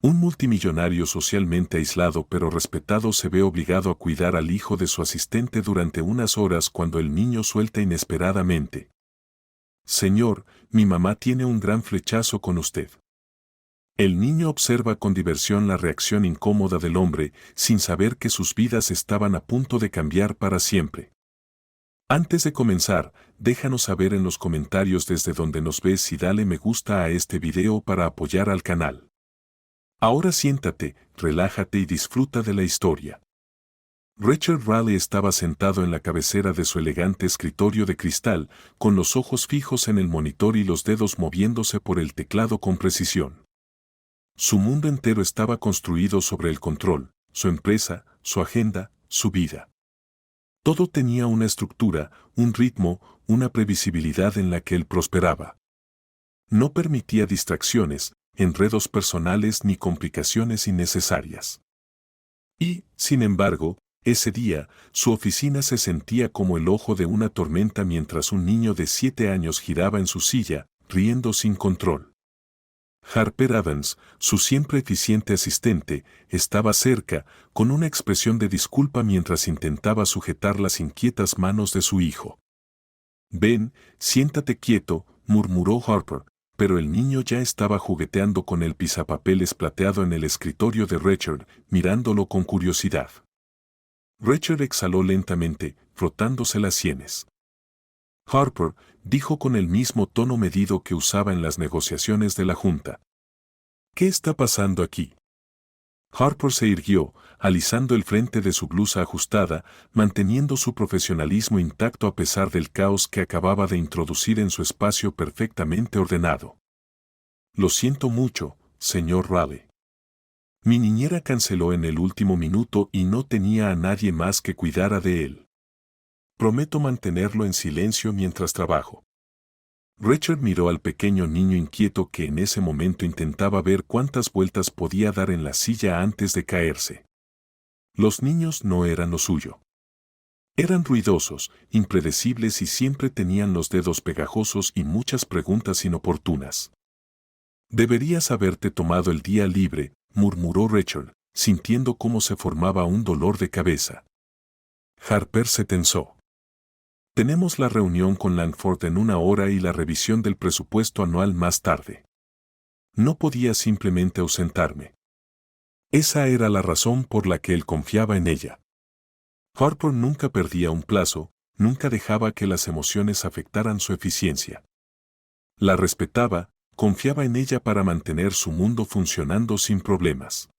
Un multimillonario socialmente aislado pero respetado se ve obligado a cuidar al hijo de su asistente durante unas horas cuando el niño suelta inesperadamente: «Señor, mi mamá tiene un gran flechazo con usted». El niño observa con diversión la reacción incómoda del hombre, sin saber que sus vidas estaban a punto de cambiar para siempre. Antes de comenzar, déjanos saber en los comentarios desde donde nos ves y dale me gusta a este video para apoyar al canal. Ahora siéntate, relájate y disfruta de la historia. Richard Raleigh estaba sentado en la cabecera de su elegante escritorio de cristal, con los ojos fijos en el monitor y los dedos moviéndose por el teclado con precisión. Su mundo entero estaba construido sobre el control, su empresa, su agenda, su vida. Todo tenía una estructura, un ritmo, una previsibilidad en la que él prosperaba. No permitía distracciones, enredos personales ni complicaciones innecesarias. Y, sin embargo, ese día, su oficina se sentía como el ojo de una tormenta mientras un niño de 7 años giraba en su silla, riendo sin control. Harper Adams, su siempre eficiente asistente, estaba cerca, con una expresión de disculpa mientras intentaba sujetar las inquietas manos de su hijo. «Ven, siéntate quieto», murmuró Harper, pero el niño ya estaba jugueteando con el pisapapeles plateado en el escritorio de Richard, mirándolo con curiosidad. Richard exhaló lentamente, frotándose las sienes. «Harper», dijo con el mismo tono medido que usaba en las negociaciones de la Junta. «¿Qué está pasando aquí?». Harper se irguió, alisando el frente de su blusa ajustada, manteniendo su profesionalismo intacto a pesar del caos que acababa de introducir en su espacio perfectamente ordenado. «Lo siento mucho, señor Raleigh. Mi niñera canceló en el último minuto y no tenía a nadie más que cuidara de él. Prometo mantenerlo en silencio mientras trabajo». Richard miró al pequeño niño inquieto que en ese momento intentaba ver cuántas vueltas podía dar en la silla antes de caerse. Los niños no eran lo suyo. Eran ruidosos, impredecibles y siempre tenían los dedos pegajosos y muchas preguntas inoportunas. «Deberías haberte tomado el día libre», murmuró Richard, sintiendo cómo se formaba un dolor de cabeza. Harper se tensó. «Tenemos la reunión con Langford en 1 hora y la revisión del presupuesto anual más tarde. No podía simplemente ausentarme». Esa era la razón por la que él confiaba en ella. Harper nunca perdía un plazo, nunca dejaba que las emociones afectaran su eficiencia. La respetaba, confiaba en ella para mantener su mundo funcionando sin problemas.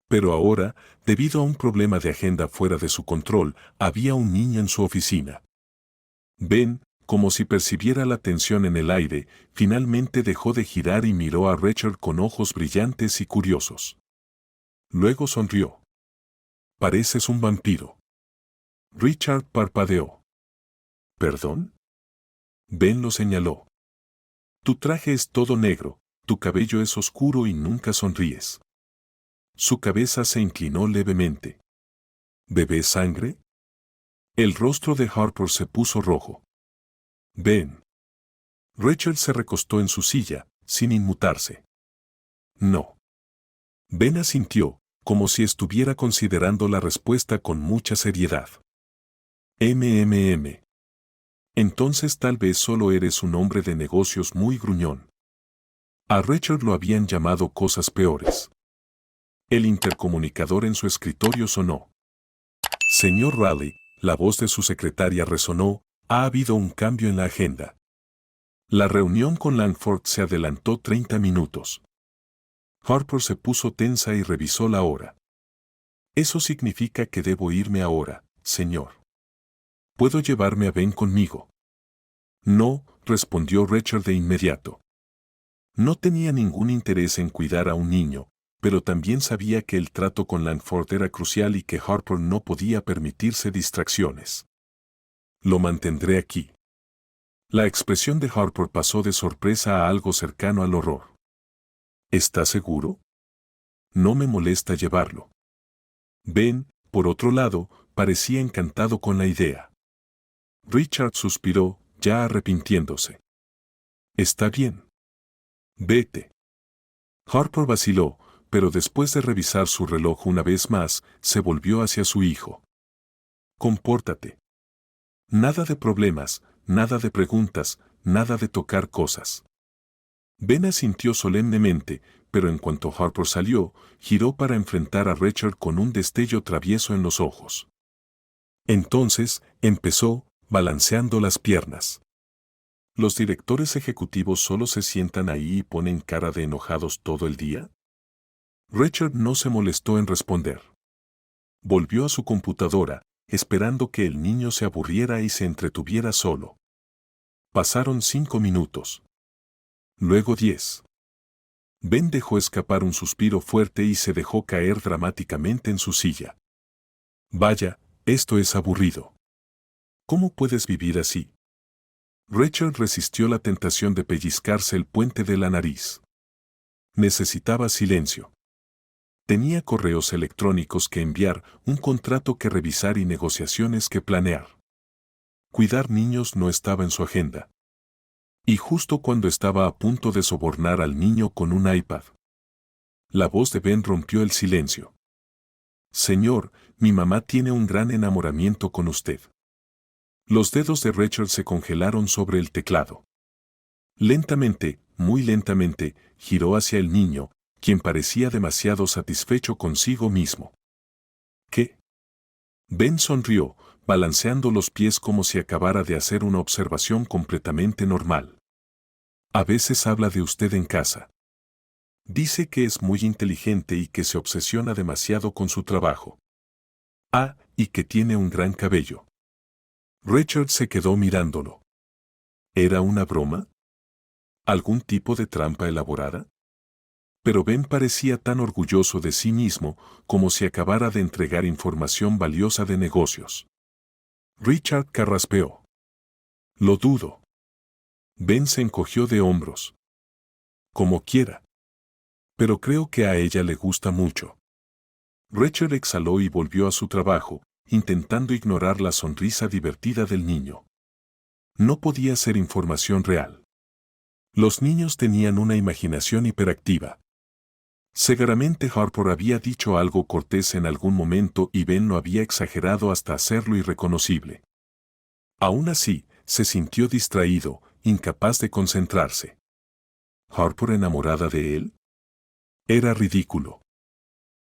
Pero ahora, debido a un problema de agenda fuera de su control, había un niño en su oficina. Ben, como si percibiera la tensión en el aire, finalmente dejó de girar y miró a Richard con ojos brillantes y curiosos. Luego sonrió. «Pareces un vampiro». Richard parpadeó. «¿Perdón?». Ben lo señaló. «Tu traje es todo negro, tu cabello es oscuro y nunca sonríes». Su cabeza se inclinó levemente. «¿Bebes sangre?». El rostro de Harper se puso rojo. «Ben». Richard se recostó en su silla, sin inmutarse. «No». Ben asintió, como si estuviera considerando la respuesta con mucha seriedad. «MMM. Entonces tal vez solo eres un hombre de negocios muy gruñón». A Richard lo habían llamado cosas peores. El intercomunicador en su escritorio sonó. «Señor Raleigh», la voz de su secretaria resonó, «ha habido un cambio en la agenda. La reunión con Langford se adelantó 30 minutos». Harper se puso tensa y revisó la hora. «Eso significa que debo irme ahora, señor. ¿Puedo llevarme a Ben conmigo?». «No», respondió Richard de inmediato. No tenía ningún interés en cuidar a un niño, pero también sabía que el trato con Langford era crucial y que Harper no podía permitirse distracciones. «Lo mantendré aquí». La expresión de Harper pasó de sorpresa a algo cercano al horror. «¿Estás seguro?». «No me molesta llevarlo». Ben, por otro lado, parecía encantado con la idea. Richard suspiró, ya arrepintiéndose. «Está bien. Vete». Harper vaciló, pero después de revisar su reloj una vez más, se volvió hacia su hijo. Compórtate. Nada de problemas, nada de preguntas, nada de tocar cosas. Ben asintió solemnemente, pero en cuanto Harper salió, giró para enfrentar a Richard con un destello travieso en los ojos. Entonces, empezó, balanceando las piernas. ¿Los directores ejecutivos solo se sientan ahí y ponen cara de enojados todo el día? Richard no se molestó en responder. Volvió a su computadora, esperando que el niño se aburriera y se entretuviera solo. Pasaron 5 minutos. Luego 10. Ben dejó escapar un suspiro fuerte y se dejó caer dramáticamente en su silla. Vaya, esto es aburrido. ¿Cómo puedes vivir así? Richard resistió la tentación de pellizcarse el puente de la nariz. Necesitaba silencio. Tenía correos electrónicos que enviar, un contrato que revisar y negociaciones que planear. Cuidar niños no estaba en su agenda. Y justo cuando estaba a punto de sobornar al niño con un iPad. La voz de Ben rompió el silencio. Señor, mi mamá tiene un gran enamoramiento con usted. Los dedos de Richard se congelaron sobre el teclado. Lentamente, muy lentamente, giró hacia el niño, quien parecía demasiado satisfecho consigo mismo. ¿Qué? Ben sonrió, balanceando los pies como si acabara de hacer una observación completamente normal. A veces habla de usted en casa. Dice que es muy inteligente y que se obsesiona demasiado con su trabajo. Ah, y que tiene un gran cabello. Richard se quedó mirándolo. ¿Era una broma? ¿Algún tipo de trampa elaborada? Pero Ben parecía tan orgulloso de sí mismo como si acabara de entregar información valiosa de negocios. Richard carraspeó. Lo dudo. Ben se encogió de hombros. Como quiera. Pero creo que a ella le gusta mucho. Richard exhaló y volvió a su trabajo, intentando ignorar la sonrisa divertida del niño. No podía ser información real. Los niños tenían una imaginación hiperactiva. Seguramente Harper había dicho algo cortés en algún momento y Ben lo había exagerado hasta hacerlo irreconocible. Aún así, se sintió distraído, incapaz de concentrarse. ¿Harper enamorada de él? Era ridículo.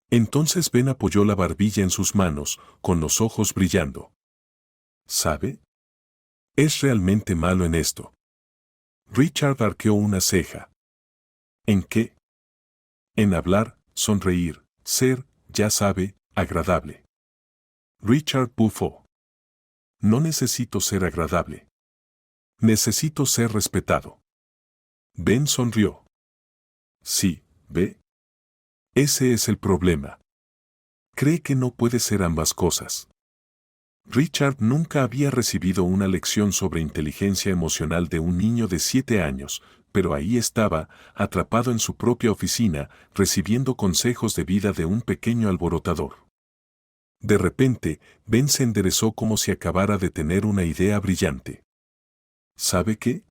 Entonces Ben apoyó la barbilla en sus manos, con los ojos brillando. ¿Sabe? Es realmente malo en esto. Richard arqueó una ceja. ¿En qué? En hablar, sonreír, ser, ya sabe, agradable. Richard bufó. No necesito ser agradable. Necesito ser respetado. Ben sonrió. Sí, ¿ve? Ese es el problema. Cree que no puede ser ambas cosas. Richard nunca había recibido una lección sobre inteligencia emocional de un niño de 7 años, pero ahí estaba, atrapado en su propia oficina, recibiendo consejos de vida de un pequeño alborotador. De repente, Ben se enderezó como si acabara de tener una idea brillante. ¿Sabe qué?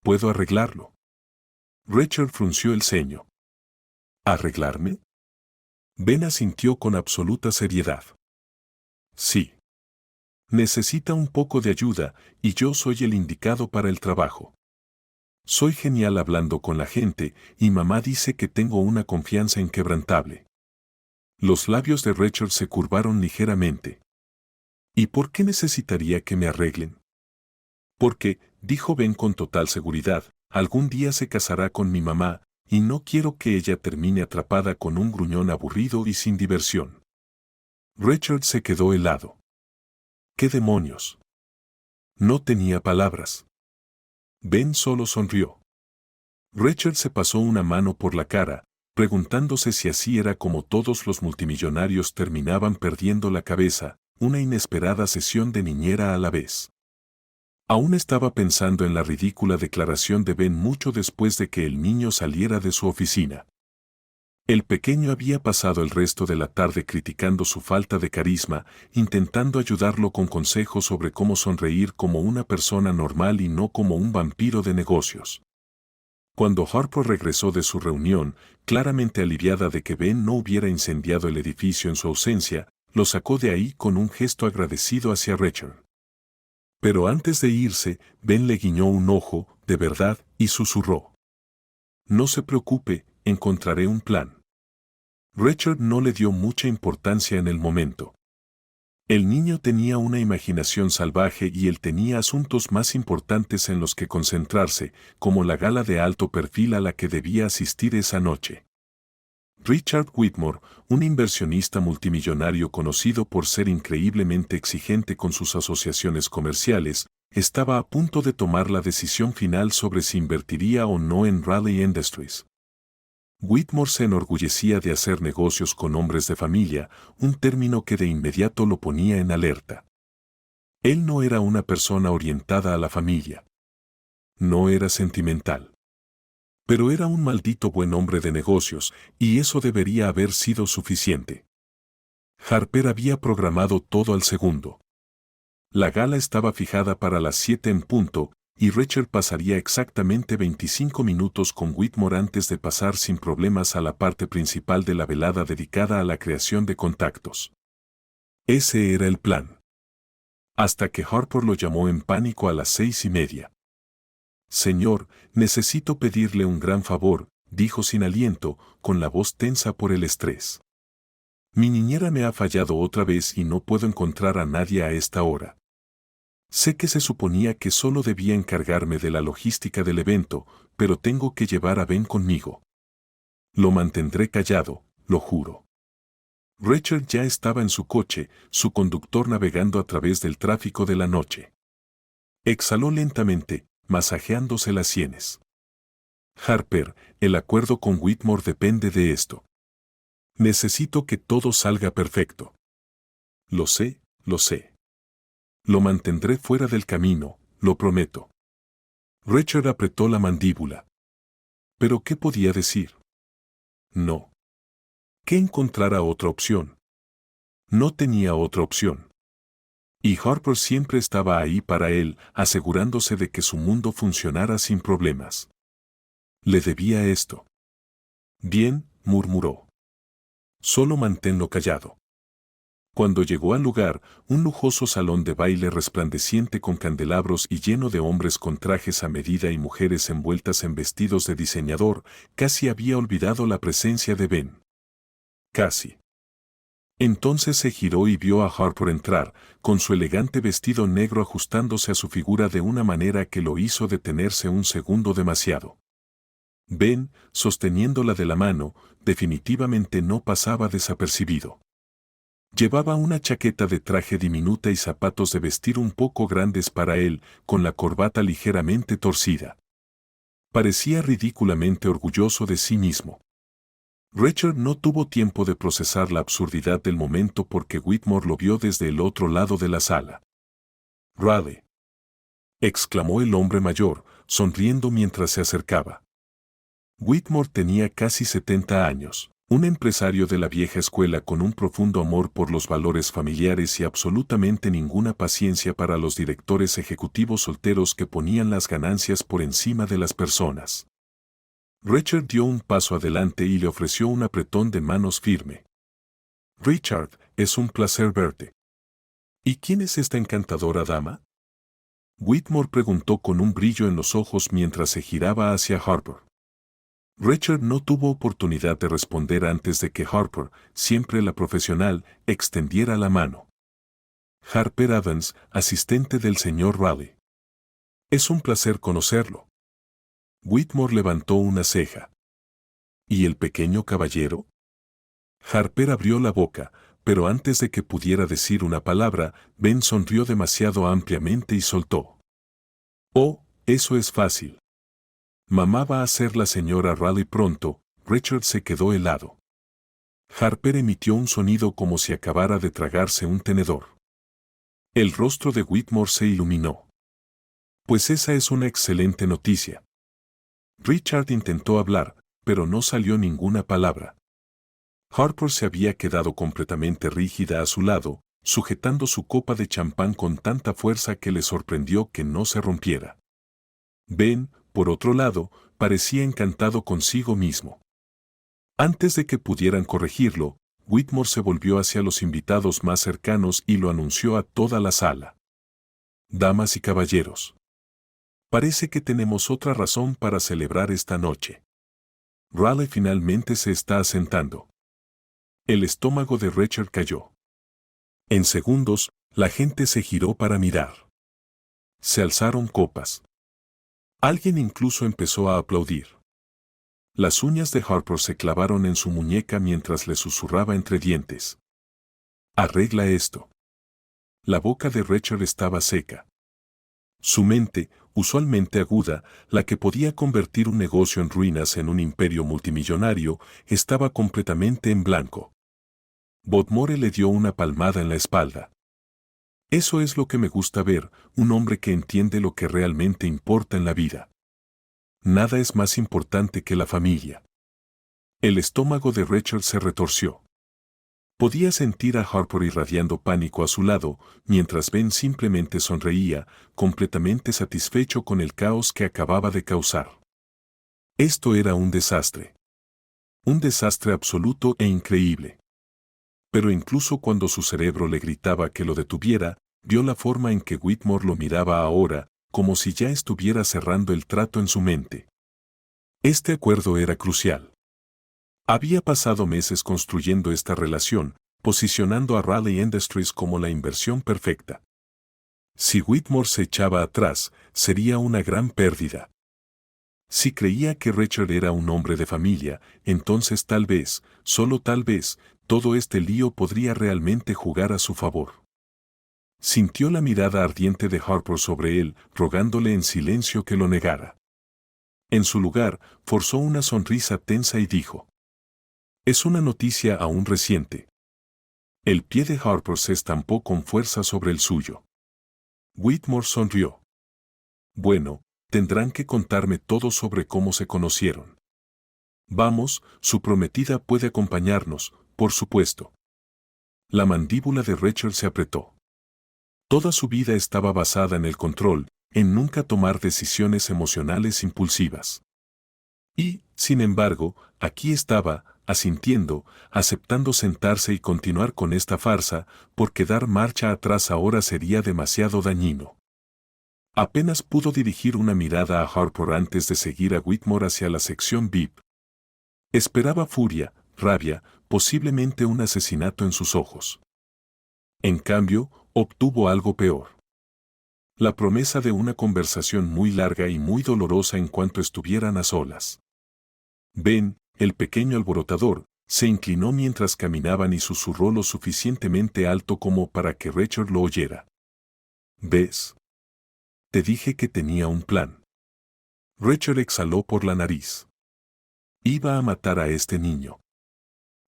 Puedo arreglarlo. Richard frunció el ceño. ¿Arreglarme? Ben asintió con absoluta seriedad. Sí. Necesita un poco de ayuda, y yo soy el indicado para el trabajo. Soy genial hablando con la gente, y mamá dice que tengo una confianza inquebrantable. Los labios de Richard se curvaron ligeramente. ¿Y por qué necesitaría que me arreglen? Porque, dijo Ben con total seguridad, algún día se casará con mi mamá, y no quiero que ella termine atrapada con un gruñón aburrido y sin diversión. Richard se quedó helado. ¿Qué demonios? No tenía palabras. Ben solo sonrió. Richard se pasó una mano por la cara, preguntándose si así era como todos los multimillonarios terminaban perdiendo la cabeza, una inesperada sesión de niñera a la vez. Aún estaba pensando en la ridícula declaración de Ben mucho después de que el niño saliera de su oficina. El pequeño había pasado el resto de la tarde criticando su falta de carisma, intentando ayudarlo con consejos sobre cómo sonreír como una persona normal y no como un vampiro de negocios. Cuando Harper regresó de su reunión, claramente aliviada de que Ben no hubiera incendiado el edificio en su ausencia, lo sacó de ahí con un gesto agradecido hacia Richard. Pero antes de irse, Ben le guiñó un ojo, de verdad, y susurró: «No se preocupe, encontraré un plan». Richard no le dio mucha importancia en el momento. El niño tenía una imaginación salvaje y él tenía asuntos más importantes en los que concentrarse, como la gala de alto perfil a la que debía asistir esa noche. Richard Whitmore, un inversionista multimillonario conocido por ser increíblemente exigente con sus asociaciones comerciales, estaba a punto de tomar la decisión final sobre si invertiría o no en Raleigh Industries. Whitmore se enorgullecía de hacer negocios con hombres de familia, un término que de inmediato lo ponía en alerta. Él no era una persona orientada a la familia. No era sentimental. Pero era un maldito buen hombre de negocios, y eso debería haber sido suficiente. Harper había programado todo al segundo. La gala estaba fijada para las 7 en punto, y Richard pasaría exactamente 25 minutos con Whitmore antes de pasar sin problemas a la parte principal de la velada dedicada a la creación de contactos. Ese era el plan. Hasta que Harper lo llamó en pánico a las 6:30. «Señor, necesito pedirle un gran favor», dijo sin aliento, con la voz tensa por el estrés. «Mi niñera me ha fallado otra vez y no puedo encontrar a nadie a esta hora. Sé que se suponía que solo debía encargarme de la logística del evento, pero tengo que llevar a Ben conmigo. Lo mantendré callado, lo juro». Richard ya estaba en su coche, su conductor navegando a través del tráfico de la noche. Exhaló lentamente, masajeándose las sienes. «Harper, el acuerdo con Whitmore depende de esto. Necesito que todo salga perfecto». Lo sé, lo sé. Lo mantendré fuera del camino, lo prometo». Richard apretó la mandíbula. ¿Pero qué podía decir? No. ¿Que encontrara otra opción? No tenía otra opción. Y Harper siempre estaba ahí para él, asegurándose de que su mundo funcionara sin problemas. Le debía esto. «Bien», murmuró. «Solo manténlo callado». Cuando llegó al lugar, un lujoso salón de baile resplandeciente con candelabros y lleno de hombres con trajes a medida y mujeres envueltas en vestidos de diseñador, casi había olvidado la presencia de Ben. Casi. Entonces se giró y vio a Harper entrar, con su elegante vestido negro ajustándose a su figura de una manera que lo hizo detenerse un segundo demasiado. Ben, sosteniéndola de la mano, definitivamente no pasaba desapercibido. Llevaba una chaqueta de traje diminuta y zapatos de vestir un poco grandes para él, con la corbata ligeramente torcida. Parecía ridículamente orgulloso de sí mismo. Richard no tuvo tiempo de procesar la absurdidad del momento porque Whitmore lo vio desde el otro lado de la sala. «Raleigh», exclamó el hombre mayor, sonriendo mientras se acercaba. Whitmore tenía casi 70 años. Un empresario de la vieja escuela con un profundo amor por los valores familiares y absolutamente ninguna paciencia para los directores ejecutivos solteros que ponían las ganancias por encima de las personas. Richard dio un paso adelante y le ofreció un apretón de manos firme. «Richard, es un placer verte». «¿Y quién es esta encantadora dama?», Whitmore preguntó con un brillo en los ojos mientras se giraba hacia Harper. Richard no tuvo oportunidad de responder antes de que Harper, siempre la profesional, extendiera la mano. «Harper Adams, asistente del señor Raleigh». «Es un placer conocerlo». Whitmore levantó una ceja. «¿Y el pequeño caballero?». Harper abrió la boca, pero antes de que pudiera decir una palabra, Ben sonrió demasiado ampliamente y soltó: «Oh, eso es fácil. Mamá va a ser la señora Raleigh pronto». Richard se quedó helado. Harper emitió un sonido como si acabara de tragarse un tenedor. El rostro de Whitmore se iluminó. «Pues esa es una excelente noticia». Richard intentó hablar, pero no salió ninguna palabra. Harper se había quedado completamente rígida a su lado, sujetando su copa de champán con tanta fuerza que le sorprendió que no se rompiera. Ben, por otro lado, parecía encantado consigo mismo. Antes de que pudieran corregirlo, Whitmore se volvió hacia los invitados más cercanos y lo anunció a toda la sala. Damas y caballeros, parece que tenemos otra razón para celebrar esta noche. Raleigh finalmente se está asentando. El estómago de Richard cayó. En segundos, la gente se giró para mirar. Se alzaron copas. Alguien incluso empezó a aplaudir. Las uñas de Harper se clavaron en su muñeca mientras le susurraba entre dientes. Arregla esto. La boca de Richard estaba seca. Su mente, usualmente aguda, la que podía convertir un negocio en ruinas en un imperio multimillonario, estaba completamente en blanco. Bodmore le dio una palmada en la espalda. Eso es lo que me gusta ver, un hombre que entiende lo que realmente importa en la vida. Nada es más importante que la familia. El estómago de Richard se retorció. Podía sentir a Harper irradiando pánico a su lado, mientras Ben simplemente sonreía, completamente satisfecho con el caos que acababa de causar. Esto era un desastre. Un desastre absoluto e increíble. Pero incluso cuando su cerebro le gritaba que lo detuviera, vio la forma en que Whitmore lo miraba ahora, como si ya estuviera cerrando el trato en su mente. Este acuerdo era crucial. Había pasado meses construyendo esta relación, posicionando a Raleigh Industries como la inversión perfecta. Si Whitmore se echaba atrás, sería una gran pérdida. Si creía que Richard era un hombre de familia, entonces tal vez, solo tal vez, todo este lío podría realmente jugar a su favor. Sintió la mirada ardiente de Harper sobre él, rogándole en silencio que lo negara. En su lugar, forzó una sonrisa tensa y dijo: «Es una noticia aún reciente». El pie de Harper se estampó con fuerza sobre el suyo. Whitmore sonrió. «Bueno, tendrán que contarme todo sobre cómo se conocieron. Vamos, su prometida puede acompañarnos, por supuesto». La mandíbula de Richard se apretó. Toda su vida estaba basada en el control, en nunca tomar decisiones emocionales impulsivas. Y, sin embargo, aquí estaba, asintiendo, aceptando sentarse y continuar con esta farsa, porque dar marcha atrás ahora sería demasiado dañino. Apenas pudo dirigir una mirada a Harper antes de seguir a Whitmore hacia la sección VIP. Esperaba furia, rabia, posiblemente un asesinato en sus ojos. En cambio, obtuvo algo peor. La promesa de una conversación muy larga y muy dolorosa en cuanto estuvieran a solas. Ben, el pequeño alborotador, se inclinó mientras caminaban y susurró lo suficientemente alto como para que Richard lo oyera. «¿Ves? Te dije que tenía un plan». Richard exhaló por la nariz. Iba a matar a este niño.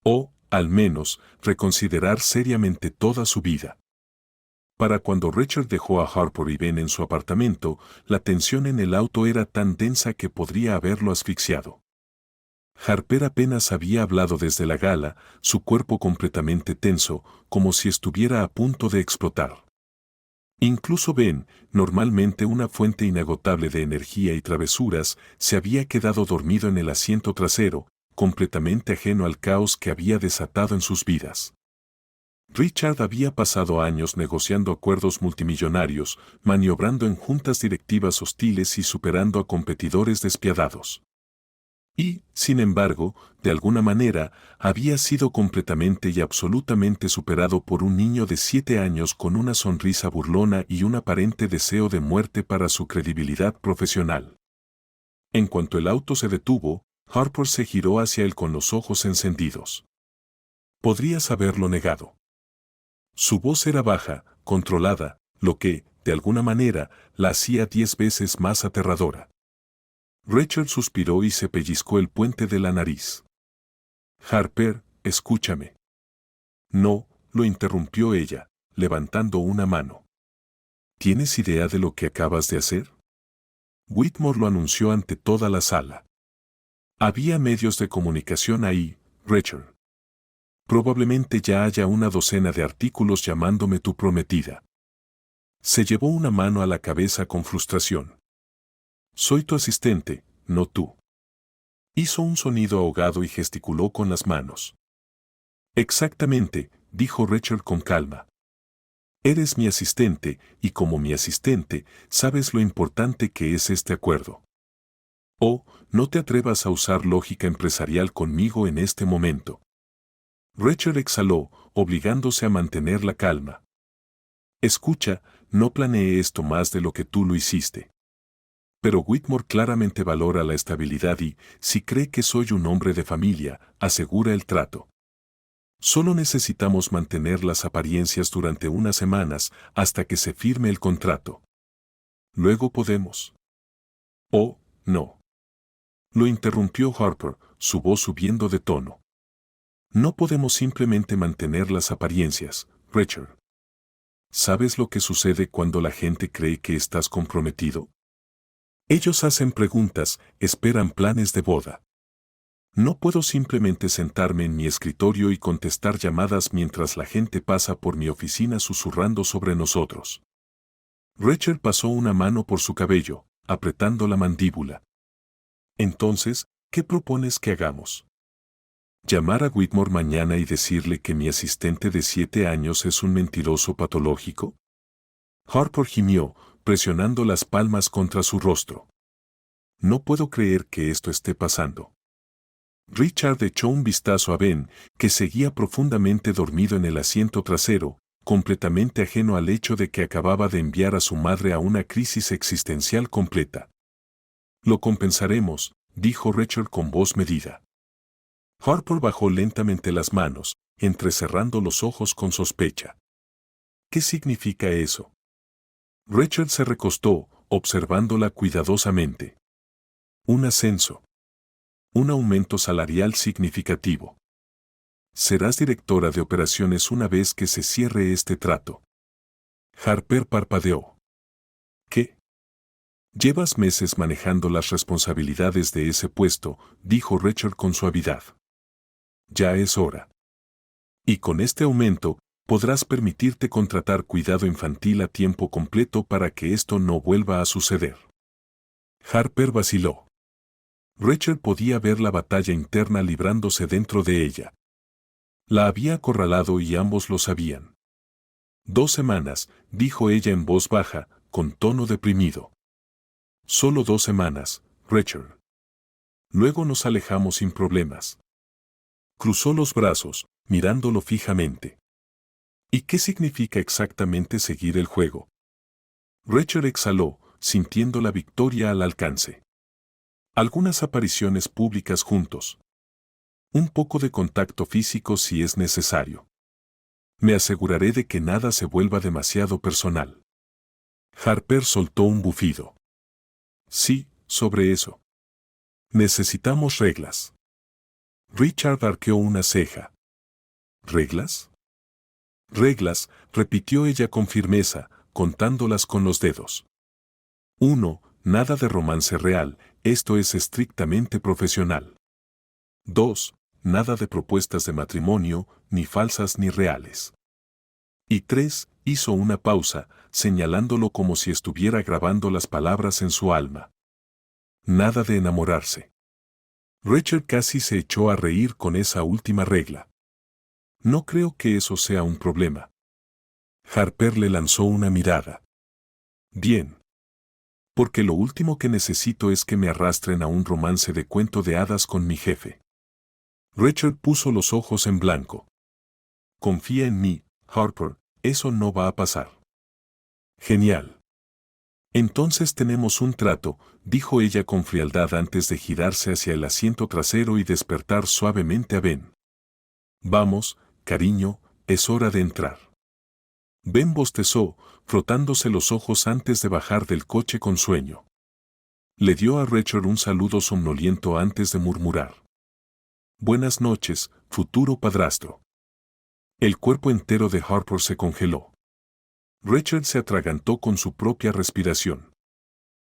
O, al menos, reconsiderar seriamente toda su vida. Para cuando Richard dejó a Harper y Ben en su apartamento, la tensión en el auto era tan densa que podría haberlo asfixiado. Harper apenas había hablado desde la gala, su cuerpo completamente tenso, como si estuviera a punto de explotar. Incluso Ben, normalmente una fuente inagotable de energía y travesuras, se había quedado dormido en el asiento trasero, completamente ajeno al caos que había desatado en sus vidas. Richard había pasado años negociando acuerdos multimillonarios, maniobrando en juntas directivas hostiles y superando a competidores despiadados. Y, sin embargo, de alguna manera, había sido completamente y absolutamente superado por un niño de 7 años con una sonrisa burlona y un aparente deseo de muerte para su credibilidad profesional. En cuanto el auto se detuvo, Harper se giró hacia él con los ojos encendidos. Podrías haberlo negado. Su voz era baja, controlada, lo que, de alguna manera, la hacía 10 veces más aterradora. Richard suspiró y se pellizcó el puente de la nariz. «Harper, escúchame». «No», lo interrumpió ella, levantando una mano. «¿Tienes idea de lo que acabas de hacer?». Whitmore lo anunció ante toda la sala. Había medios de comunicación ahí, Richard. Probablemente ya haya una docena de artículos llamándome tu prometida. Se llevó una mano a la cabeza con frustración. Soy tu asistente, no tú. Hizo un sonido ahogado y gesticuló con las manos. Exactamente, dijo Rachel con calma. Eres mi asistente, y como mi asistente, sabes lo importante que es este acuerdo. Oh, no te atrevas a usar lógica empresarial conmigo en este momento. Rachel exhaló, obligándose a mantener la calma. Escucha, no planeé esto más de lo que tú lo hiciste. Pero Whitmore claramente valora la estabilidad y, si cree que soy un hombre de familia, asegura el trato. Solo necesitamos mantener las apariencias durante unas semanas hasta que se firme el contrato. Luego podemos. Oh, no. Lo interrumpió Harper, su voz subiendo de tono. No podemos simplemente mantener las apariencias, Rachel. ¿Sabes lo que sucede cuando la gente cree que estás comprometido? Ellos hacen preguntas, esperan planes de boda. No puedo simplemente sentarme en mi escritorio y contestar llamadas mientras la gente pasa por mi oficina susurrando sobre nosotros. Rachel pasó una mano por su cabello, apretando la mandíbula. Entonces, ¿qué propones que hagamos? ¿Llamar a Whitmore mañana y decirle que mi asistente de 7 años es un mentiroso patológico? Harper gimió, presionando las palmas contra su rostro. No puedo creer que esto esté pasando. Richard echó un vistazo a Ben, que seguía profundamente dormido en el asiento trasero, completamente ajeno al hecho de que acababa de enviar a su madre a una crisis existencial completa. Lo compensaremos, dijo Rachel con voz medida. Harper bajó lentamente las manos, entrecerrando los ojos con sospecha. ¿Qué significa eso? Rachel se recostó, observándola cuidadosamente. Un ascenso. Un aumento salarial significativo. Serás directora de operaciones una vez que se cierre este trato. Harper parpadeó. ¿Qué? Llevas meses manejando las responsabilidades de ese puesto, dijo Rachel con suavidad. Ya es hora. Y con este aumento, podrás permitirte contratar cuidado infantil a tiempo completo para que esto no vuelva a suceder. Harper vaciló. Rachel podía ver la batalla interna librándose dentro de ella. La había acorralado y ambos lo sabían. 2 semanas, dijo ella en voz baja, con tono deprimido. Solo 2 semanas, Rachel. Luego nos alejamos sin problemas. Cruzó los brazos, mirándolo fijamente. ¿Y qué significa exactamente seguir el juego? Rachel exhaló, sintiendo la victoria al alcance. Algunas apariciones públicas juntos. Un poco de contacto físico si es necesario. Me aseguraré de que nada se vuelva demasiado personal. Harper soltó un bufido. Sí, sobre eso. Necesitamos reglas. Richard arqueó una ceja. ¿Reglas? Reglas, repitió ella con firmeza, contándolas con los dedos. 1. Nada de romance real, esto es estrictamente profesional. 2. Nada de propuestas de matrimonio, ni falsas ni reales. Y 3. Hizo una pausa, señalándolo como si estuviera grabando las palabras en su alma. Nada de enamorarse. Rachel casi se echó a reír con esa última regla. No creo que eso sea un problema. Harper le lanzó una mirada. Bien. Porque lo último que necesito es que me arrastren a un romance de cuento de hadas con mi jefe. Rachel puso los ojos en blanco. Confía en mí, Harper, eso no va a pasar. Genial. Entonces tenemos un trato, dijo ella con frialdad antes de girarse hacia el asiento trasero y despertar suavemente a Ben. Vamos, cariño, es hora de entrar. Ben bostezó, frotándose los ojos antes de bajar del coche con sueño. Le dio a Rachel un saludo somnoliento antes de murmurar. Buenas noches, futuro padrastro. El cuerpo entero de Harper se congeló. Rachel se atragantó con su propia respiración.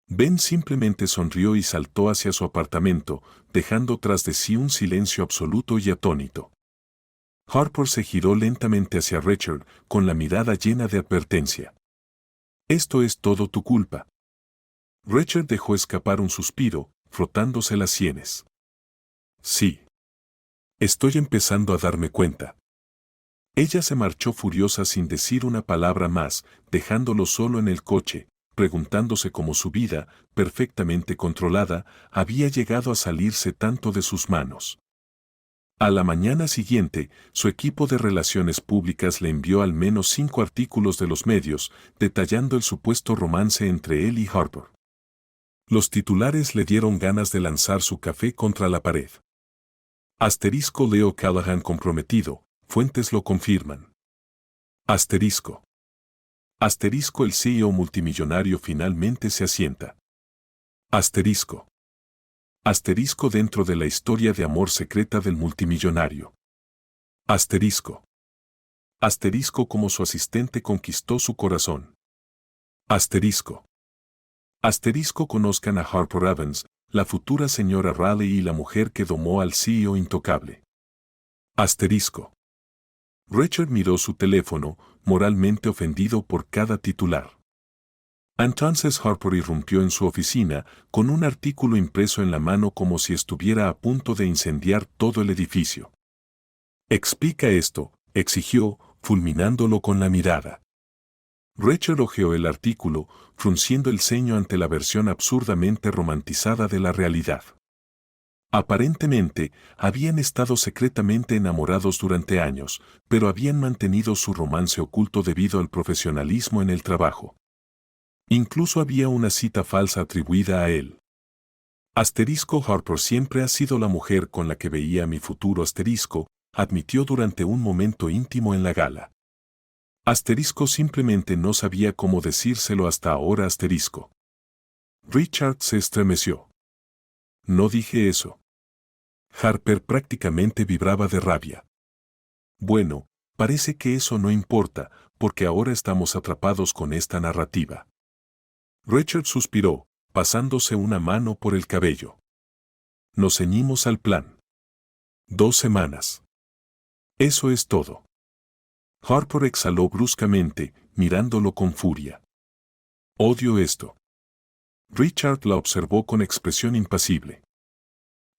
Ben simplemente sonrió y saltó hacia su apartamento, dejando tras de sí un silencio absoluto y atónito. Harper se giró lentamente hacia Rachel, con la mirada llena de advertencia. Esto es todo tu culpa. Rachel dejó escapar un suspiro, frotándose las sienes. Sí. Estoy empezando a darme cuenta. Ella se marchó furiosa sin decir una palabra más, dejándolo solo en el coche, preguntándose cómo su vida, perfectamente controlada, había llegado a salirse tanto de sus manos. A la mañana siguiente, su equipo de relaciones públicas le envió al menos 5 artículos de los medios, detallando el supuesto romance entre él y Harper. Los titulares le dieron ganas de lanzar su café contra la pared. Asterisco Leo Callahan comprometido, fuentes lo confirman. Asterisco. Asterisco el CEO multimillonario finalmente se asienta. Asterisco. Asterisco dentro de la historia de amor secreta del multimillonario. Asterisco. Asterisco como su asistente conquistó su corazón. Asterisco. Asterisco conozcan a Harper Evans, la futura señora Raleigh y la mujer que domó al CEO intocable. Asterisco. Richard miró su teléfono, moralmente ofendido por cada titular. Entonces Harper irrumpió en su oficina, con un artículo impreso en la mano como si estuviera a punto de incendiar todo el edificio. «Explica esto», exigió, fulminándolo con la mirada. Richard hojeó el artículo, frunciendo el ceño ante la versión absurdamente romantizada de la realidad. Aparentemente, habían estado secretamente enamorados durante años, pero habían mantenido su romance oculto debido al profesionalismo en el trabajo. Incluso había una cita falsa atribuida a él. Asterisco Harper siempre ha sido la mujer con la que veía a mi futuro asterisco, admitió durante un momento íntimo en la gala. Asterisco simplemente no sabía cómo decírselo hasta ahora asterisco. Richard se estremeció. No dije eso. Harper prácticamente vibraba de rabia. Bueno, parece que eso no importa, porque ahora estamos atrapados con esta narrativa. Richard suspiró, pasándose una mano por el cabello. Nos ceñimos al plan. 2 semanas. Eso es todo. Harper exhaló bruscamente, mirándolo con furia. Odio esto. Richard la observó con expresión impasible.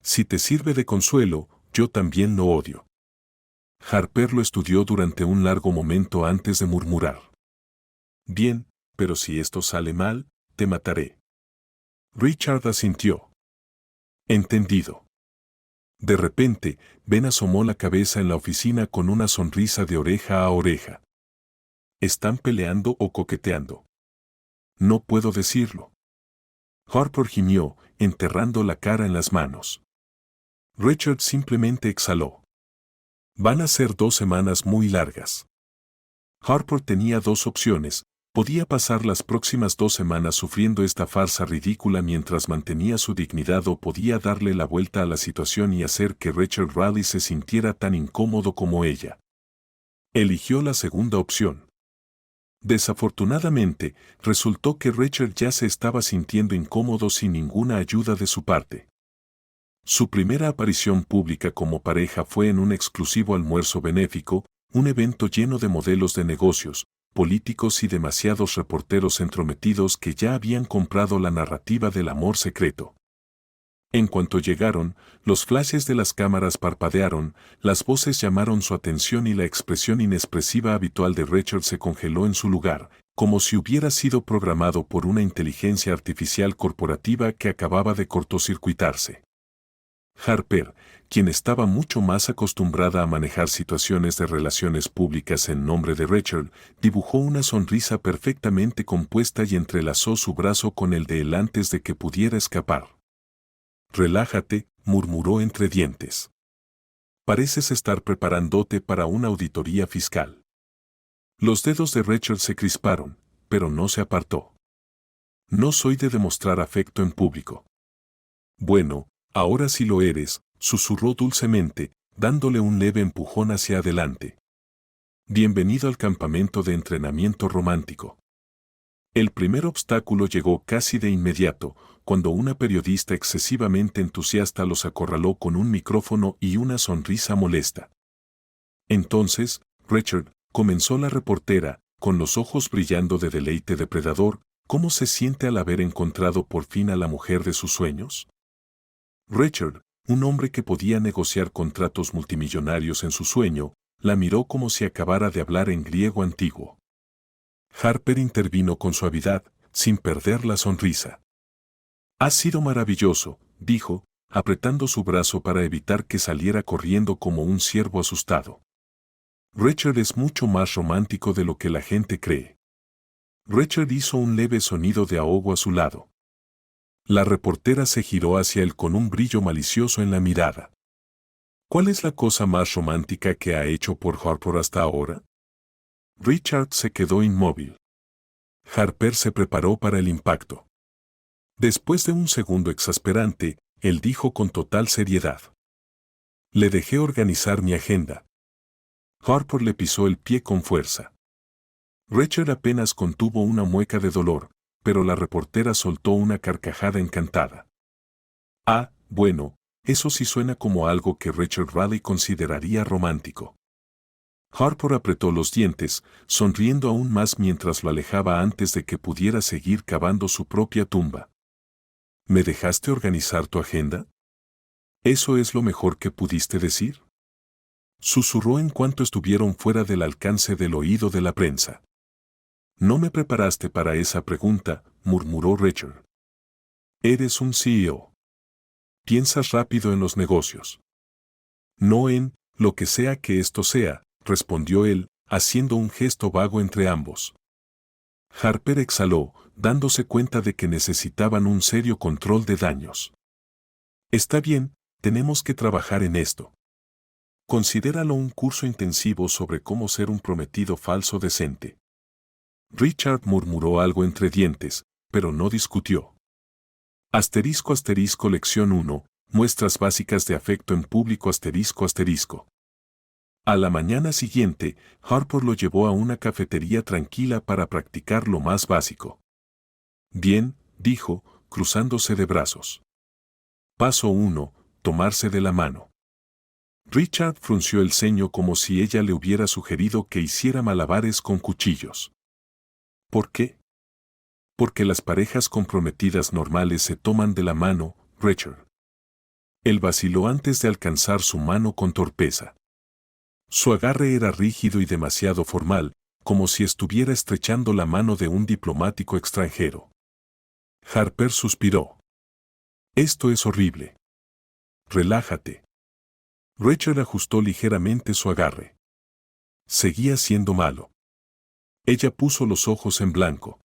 Si te sirve de consuelo, yo también lo odio. Harper lo estudió durante un largo momento antes de murmurar. Bien, pero si esto sale mal, te mataré. Richard asintió. Entendido. De repente, Ben asomó la cabeza en la oficina con una sonrisa de oreja a oreja. ¿Están peleando o coqueteando? No puedo decirlo. Harper gimió, enterrando la cara en las manos. Richard simplemente exhaló. Van a ser 2 semanas muy largas. Harper tenía 2 opciones. Podía pasar las próximas 2 semanas sufriendo esta farsa ridícula mientras mantenía su dignidad o podía darle la vuelta a la situación y hacer que Richard Raleigh se sintiera tan incómodo como ella. Eligió la segunda opción. Desafortunadamente, resultó que Richard ya se estaba sintiendo incómodo sin ninguna ayuda de su parte. Su primera aparición pública como pareja fue en un exclusivo almuerzo benéfico, un evento lleno de modelos de negocios, políticos y demasiados reporteros entrometidos que ya habían comprado la narrativa del amor secreto. En cuanto llegaron, los flashes de las cámaras parpadearon, las voces llamaron su atención y la expresión inexpresiva habitual de Richard se congeló en su lugar, como si hubiera sido programado por una inteligencia artificial corporativa que acababa de cortocircuitarse. Harper, quien estaba mucho más acostumbrada a manejar situaciones de relaciones públicas en nombre de Richard, dibujó una sonrisa perfectamente compuesta y entrelazó su brazo con el de él antes de que pudiera escapar. «Relájate», murmuró entre dientes. «Pareces estar preparándote para una auditoría fiscal». Los dedos de Richard se crisparon, pero no se apartó. «No soy de demostrar afecto en público». «Bueno, ahora sí lo eres», susurró dulcemente, dándole un leve empujón hacia adelante. «Bienvenido al campamento de entrenamiento romántico». El primer obstáculo llegó casi de inmediato, cuando una periodista excesivamente entusiasta los acorraló con un micrófono y una sonrisa molesta. Entonces, Richard, comenzó la reportera, con los ojos brillando de deleite depredador, ¿cómo se siente al haber encontrado por fin a la mujer de sus sueños? Richard, un hombre que podía negociar contratos multimillonarios en su sueño, la miró como si acabara de hablar en griego antiguo. Harper intervino con suavidad, sin perder la sonrisa. «Ha sido maravilloso», dijo, apretando su brazo para evitar que saliera corriendo como un ciervo asustado. «Richard es mucho más romántico de lo que la gente cree». Richard hizo un leve sonido de ahogo a su lado. La reportera se giró hacia él con un brillo malicioso en la mirada. «¿Cuál es la cosa más romántica que ha hecho por Harper hasta ahora?» Richard se quedó inmóvil. Harper se preparó para el impacto. Después de un segundo exasperante, él dijo con total seriedad: «Le dejé organizar mi agenda». Harper le pisó el pie con fuerza. Richard apenas contuvo una mueca de dolor, pero la reportera soltó una carcajada encantada. «Ah, bueno, eso sí suena como algo que Richard Raleigh consideraría romántico». Harper apretó los dientes, sonriendo aún más mientras lo alejaba antes de que pudiera seguir cavando su propia tumba. «¿Me dejaste organizar tu agenda? ¿Eso es lo mejor que pudiste decir?», susurró en cuanto estuvieron fuera del alcance del oído de la prensa. «No me preparaste para esa pregunta», murmuró Richard. «Eres un CEO. Piensas rápido en los negocios». «No en lo que sea que esto sea», respondió él, haciendo un gesto vago entre ambos. Harper exhaló, dándose cuenta de que necesitaban un serio control de daños. «Está bien, tenemos que trabajar en esto. Considéralo un curso intensivo sobre cómo ser un prometido falso decente». Richard murmuró algo entre dientes, pero no discutió. Lección 1, muestras básicas de afecto en público ***. A la mañana siguiente, Harper lo llevó a una cafetería tranquila para practicar lo más básico. «Bien», dijo, cruzándose de brazos. Paso 1, tomarse de la mano. Richard frunció el ceño como si ella le hubiera sugerido que hiciera malabares con cuchillos. ¿Por qué? Porque las parejas comprometidas normales se toman de la mano, Richard. Él vaciló antes de alcanzar su mano con torpeza. Su agarre era rígido y demasiado formal, como si estuviera estrechando la mano de un diplomático extranjero. Harper suspiró. «Esto es horrible. Relájate». Richard ajustó ligeramente su agarre. Seguía siendo malo. Ella puso los ojos en blanco.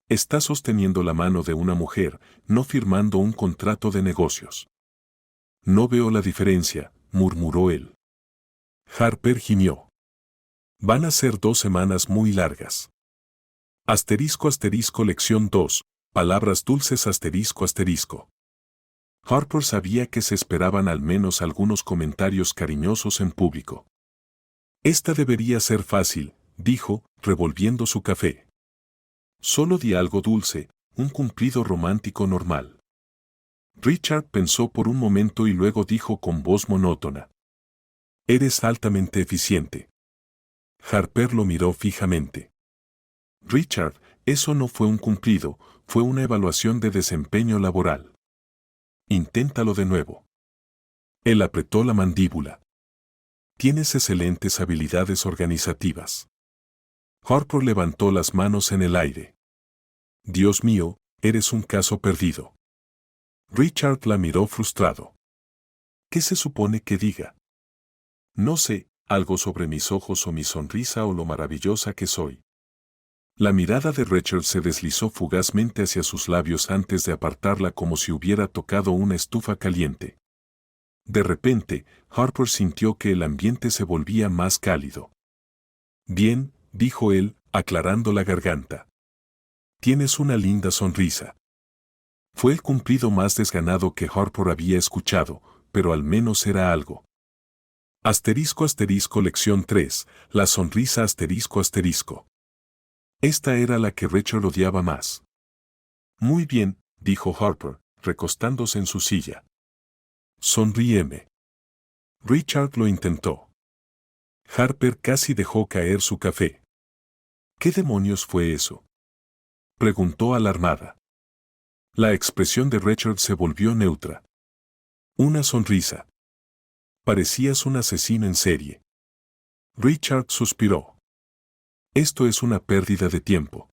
«Está sosteniendo la mano de una mujer, no firmando un contrato de negocios». «No veo la diferencia», murmuró él. Harper gimió. «Van a ser 2 semanas muy largas». Lección 2, palabras dulces ***. Harper sabía que se esperaban al menos algunos comentarios cariñosos en público. «Esta debería ser fácil», dijo, revolviendo su café. «Solo di algo dulce, un cumplido romántico normal». Richard pensó por un momento y luego dijo con voz monótona: «Eres altamente eficiente». Harper lo miró fijamente. «Richard, eso no fue un cumplido, fue una evaluación de desempeño laboral. Inténtalo de nuevo». Él apretó la mandíbula. «Tienes excelentes habilidades organizativas». Harper levantó las manos en el aire. «Dios mío, eres un caso perdido». Richard la miró frustrado. «¿Qué se supone que diga?» «No sé, algo sobre mis ojos o mi sonrisa o lo maravillosa que soy». La mirada de Richard se deslizó fugazmente hacia sus labios antes de apartarla como si hubiera tocado una estufa caliente. De repente, Harper sintió que el ambiente se volvía más cálido. «Bien», dijo él, aclarando la garganta. «Tienes una linda sonrisa». Fue el cumplido más desganado que Harper había escuchado, pero al menos era algo. Lección 3, la sonrisa ***. Esta era la que Richard odiaba más. «Muy bien», dijo Harper, recostándose en su silla. «Sonríeme». Richard lo intentó. Harper casi dejó caer su café. «¿Qué demonios fue eso?», preguntó alarmada. La expresión de Richard se volvió neutra. Una sonrisa. Parecías un asesino en serie. Richard suspiró. Esto es una pérdida de tiempo.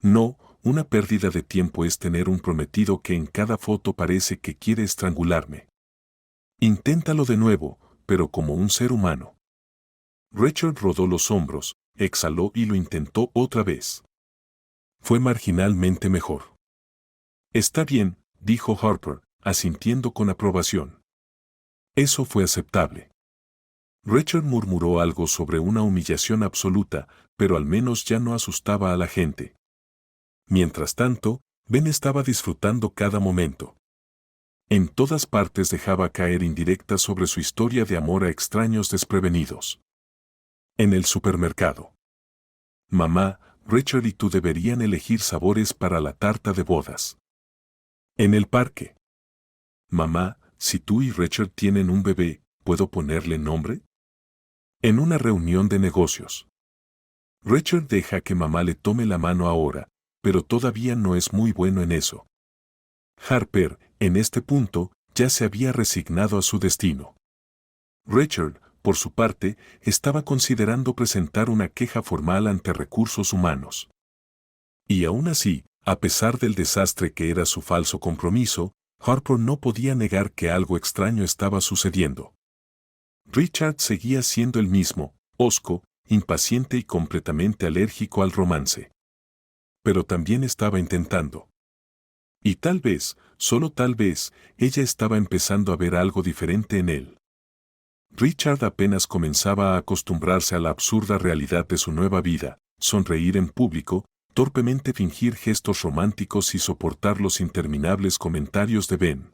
No, una pérdida de tiempo es tener un prometido que en cada foto parece que quiere estrangularme. Inténtalo de nuevo, pero como un ser humano. Richard rodó los hombros, exhaló y lo intentó otra vez. Fue marginalmente mejor. Está bien, dijo Harper, asintiendo con aprobación. Eso fue aceptable. Richard murmuró algo sobre una humillación absoluta, pero al menos ya no asustaba a la gente. Mientras tanto, Ben estaba disfrutando cada momento. En todas partes dejaba caer indirectas sobre su historia de amor a extraños desprevenidos. En el supermercado. Mamá, Richard y tú deberían elegir sabores para la tarta de bodas. En el parque. Mamá, si tú y Richard tienen un bebé, ¿puedo ponerle nombre? En una reunión de negocios. Richard deja que mamá le tome la mano ahora, pero todavía no es muy bueno en eso. Harper, en este punto, ya se había resignado a su destino. Richard, por su parte, estaba considerando presentar una queja formal ante Recursos Humanos. Y aún así, a pesar del desastre que era su falso compromiso, Harper no podía negar que algo extraño estaba sucediendo. Richard seguía siendo el mismo, hosco, impaciente y completamente alérgico al romance. Pero también estaba intentando. Y tal vez, solo tal vez, ella estaba empezando a ver algo diferente en él. Richard apenas comenzaba a acostumbrarse a la absurda realidad de su nueva vida, sonreír en público, torpemente fingir gestos románticos y soportar los interminables comentarios de Ben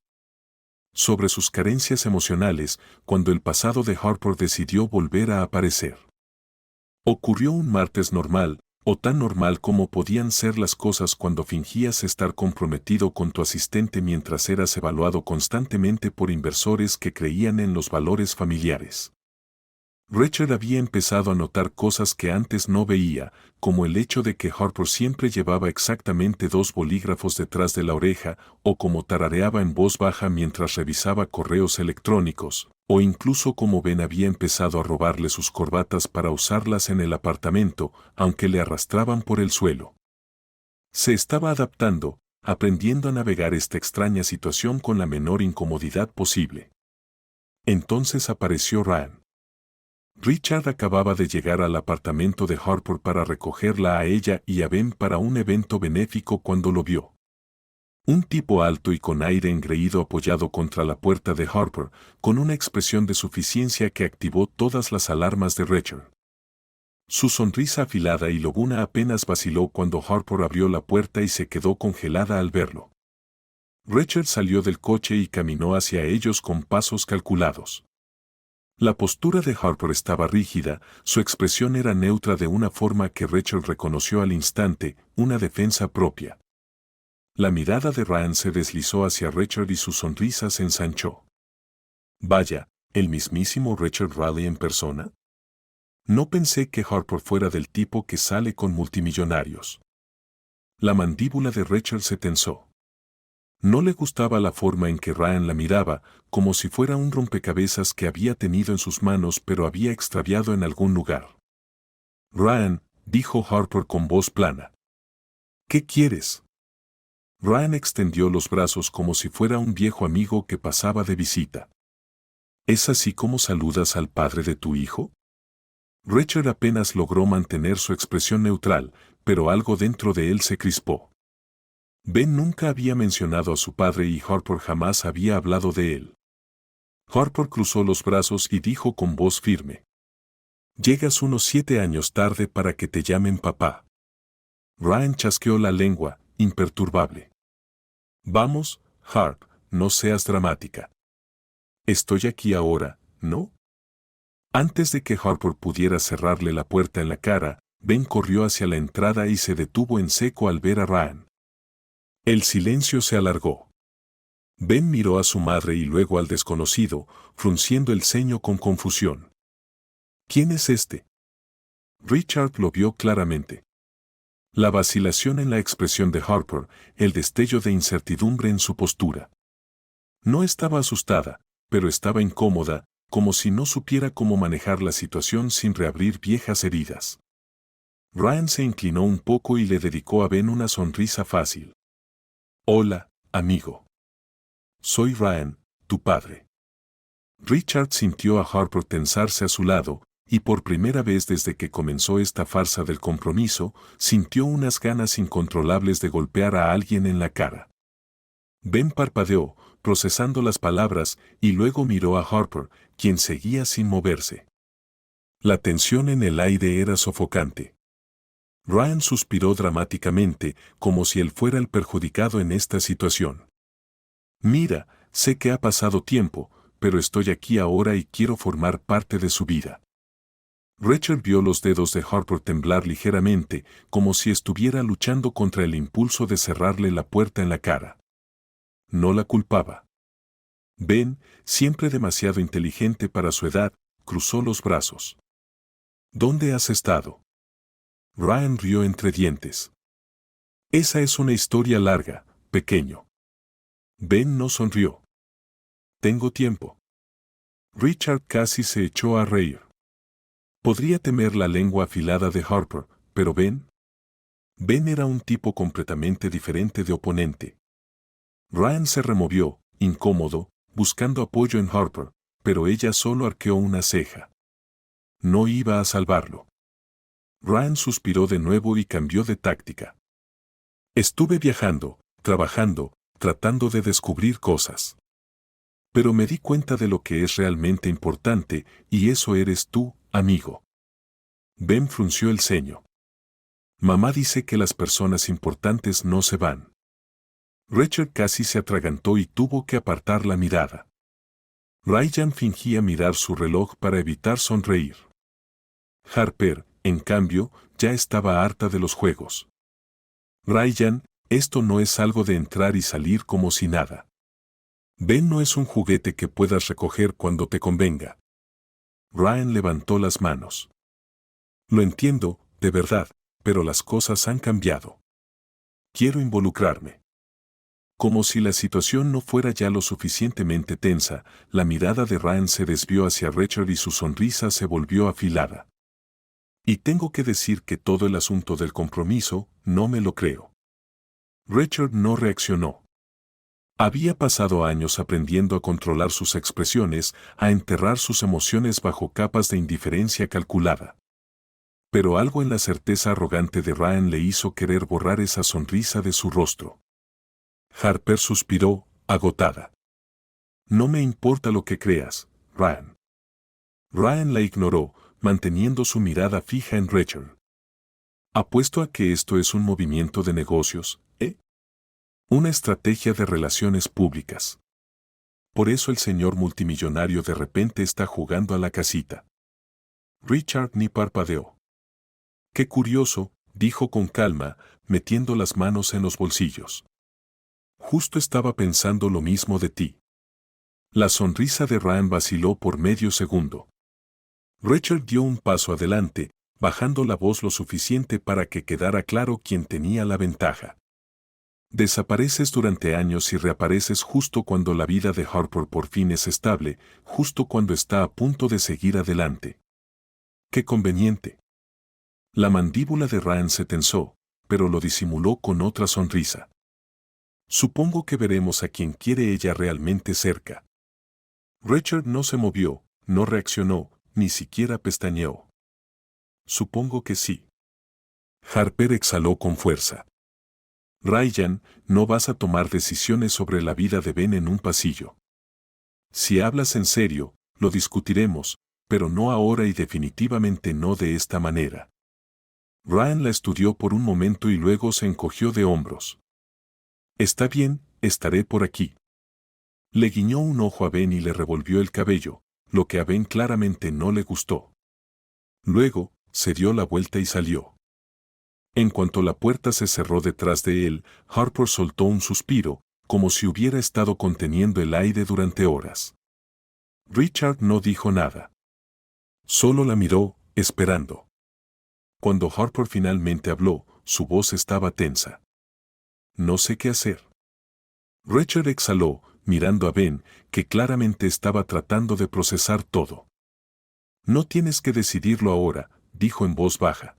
sobre sus carencias emocionales cuando el pasado de Harper decidió volver a aparecer. Ocurrió un martes normal, o tan normal como podían ser las cosas cuando fingías estar comprometido con tu asistente mientras eras evaluado constantemente por inversores que creían en los valores familiares. Richard había empezado a notar cosas que antes no veía, como el hecho de que Harper siempre llevaba exactamente 2 bolígrafos detrás de la oreja, o como tarareaba en voz baja mientras revisaba correos electrónicos, o incluso como Ben había empezado a robarle sus corbatas para usarlas en el apartamento, aunque le arrastraban por el suelo. Se estaba adaptando, aprendiendo a navegar esta extraña situación con la menor incomodidad posible. Entonces apareció Ryan. Richard acababa de llegar al apartamento de Harper para recogerla a ella y a Ben para un evento benéfico cuando lo vio. Un tipo alto y con aire engreído apoyado contra la puerta de Harper, con una expresión de suficiencia que activó todas las alarmas de Richard. Su sonrisa afilada y lobuna apenas vaciló cuando Harper abrió la puerta y se quedó congelada al verlo. Richard salió del coche y caminó hacia ellos con pasos calculados. La postura de Harper estaba rígida, su expresión era neutra de una forma que Richard reconoció al instante, una defensa propia. La mirada de Ryan se deslizó hacia Richard y su sonrisa se ensanchó. Vaya, ¿el mismísimo Richard Raleigh en persona? No pensé que Harper fuera del tipo que sale con multimillonarios. La mandíbula de Richard se tensó. No le gustaba la forma en que Ryan la miraba, como si fuera un rompecabezas que había tenido en sus manos pero había extraviado en algún lugar. Ryan, dijo Harper con voz plana. ¿Qué quieres? Ryan extendió los brazos como si fuera un viejo amigo que pasaba de visita. ¿Es así como saludas al padre de tu hijo? Richard apenas logró mantener su expresión neutral, pero algo dentro de él se crispó. Ben nunca había mencionado a su padre y Harper jamás había hablado de él. Harper cruzó los brazos y dijo con voz firme. Llegas unos 7 años tarde para que te llamen papá. Ryan chasqueó la lengua, imperturbable. Vamos, Harp, no seas dramática. Estoy aquí ahora, ¿no? Antes de que Harper pudiera cerrarle la puerta en la cara, Ben corrió hacia la entrada y se detuvo en seco al ver a Ryan. El silencio se alargó. Ben miró a su madre y luego al desconocido, frunciendo el ceño con confusión. ¿Quién es este? Richard lo vio claramente. La vacilación en la expresión de Harper, el destello de incertidumbre en su postura. No estaba asustada, pero estaba incómoda, como si no supiera cómo manejar la situación sin reabrir viejas heridas. Ryan se inclinó un poco y le dedicó a Ben una sonrisa fácil. Hola, amigo. Soy Ryan, tu padre. Richard sintió a Harper tensarse a su lado, y por primera vez desde que comenzó esta farsa del compromiso, sintió unas ganas incontrolables de golpear a alguien en la cara. Ben parpadeó, procesando las palabras, y luego miró a Harper, quien seguía sin moverse. La tensión en el aire era sofocante. Ryan suspiró dramáticamente, como si él fuera el perjudicado en esta situación. Mira, sé que ha pasado tiempo, pero estoy aquí ahora y quiero formar parte de su vida. Richard vio los dedos de Harper temblar ligeramente, como si estuviera luchando contra el impulso de cerrarle la puerta en la cara. No la culpaba. Ben, siempre demasiado inteligente para su edad, cruzó los brazos. ¿Dónde has estado? Ryan rió entre dientes. Esa es una historia larga, pequeño. Ben no sonrió. Tengo tiempo. Richard casi se echó a reír. Podría temer la lengua afilada de Harper, pero Ben era un tipo completamente diferente de oponente. Ryan se removió, incómodo, buscando apoyo en Harper, pero ella solo arqueó una ceja. No iba a salvarlo. Ryan suspiró de nuevo y cambió de táctica. Estuve viajando, trabajando, tratando de descubrir cosas. Pero me di cuenta de lo que es realmente importante, y eso eres tú, amigo. Ben frunció el ceño. Mamá dice que las personas importantes no se van. Richard casi se atragantó y tuvo que apartar la mirada. Ryan fingía mirar su reloj para evitar sonreír. Harper, en cambio, ya estaba harta de los juegos. Ryan, esto no es algo de entrar y salir como si nada. Ben no es un juguete que puedas recoger cuando te convenga. Ryan levantó las manos. Lo entiendo, de verdad, pero las cosas han cambiado. Quiero involucrarme. Como si la situación no fuera ya lo suficientemente tensa, la mirada de Ryan se desvió hacia Richard y su sonrisa se volvió afilada. Y tengo que decir que todo el asunto del compromiso, no me lo creo. Richard no reaccionó. Había pasado años aprendiendo a controlar sus expresiones, a enterrar sus emociones bajo capas de indiferencia calculada. Pero algo en la certeza arrogante de Ryan le hizo querer borrar esa sonrisa de su rostro. Harper suspiró, agotada. No me importa lo que creas, Ryan. Ryan la ignoró, manteniendo su mirada fija en Richard. Apuesto a que esto es un movimiento de negocios, ¿eh? Una estrategia de relaciones públicas. Por eso el señor multimillonario de repente está jugando a la casita. Richard ni parpadeó. Qué curioso, dijo con calma, metiendo las manos en los bolsillos. Justo estaba pensando lo mismo de ti. La sonrisa de Ryan vaciló por medio segundo. Richard dio un paso adelante, bajando la voz lo suficiente para que quedara claro quién tenía la ventaja. Desapareces durante años y reapareces justo cuando la vida de Harper por fin es estable, justo cuando está a punto de seguir adelante. ¡Qué conveniente! La mandíbula de Ryan se tensó, pero lo disimuló con otra sonrisa. Supongo que veremos a quien quiere ella realmente cerca. Richard no se movió, no reaccionó, ni siquiera pestañeó. Supongo que sí. Harper exhaló con fuerza. Ryan, no vas a tomar decisiones sobre la vida de Ben en un pasillo. Si hablas en serio, lo discutiremos, pero no ahora y definitivamente no de esta manera. Ryan la estudió por un momento y luego se encogió de hombros. Está bien, estaré por aquí. Le guiñó un ojo a Ben y le revolvió el cabello, lo que a Ben claramente no le gustó. Luego, se dio la vuelta y salió. En cuanto la puerta se cerró detrás de él, Harper soltó un suspiro, como si hubiera estado conteniendo el aire durante horas. Richard no dijo nada. Solo la miró, esperando. Cuando Harper finalmente habló, su voz estaba tensa. No sé qué hacer. Richard exhaló, mirando a Ben, que claramente estaba tratando de procesar todo. No tienes que decidirlo ahora, dijo en voz baja.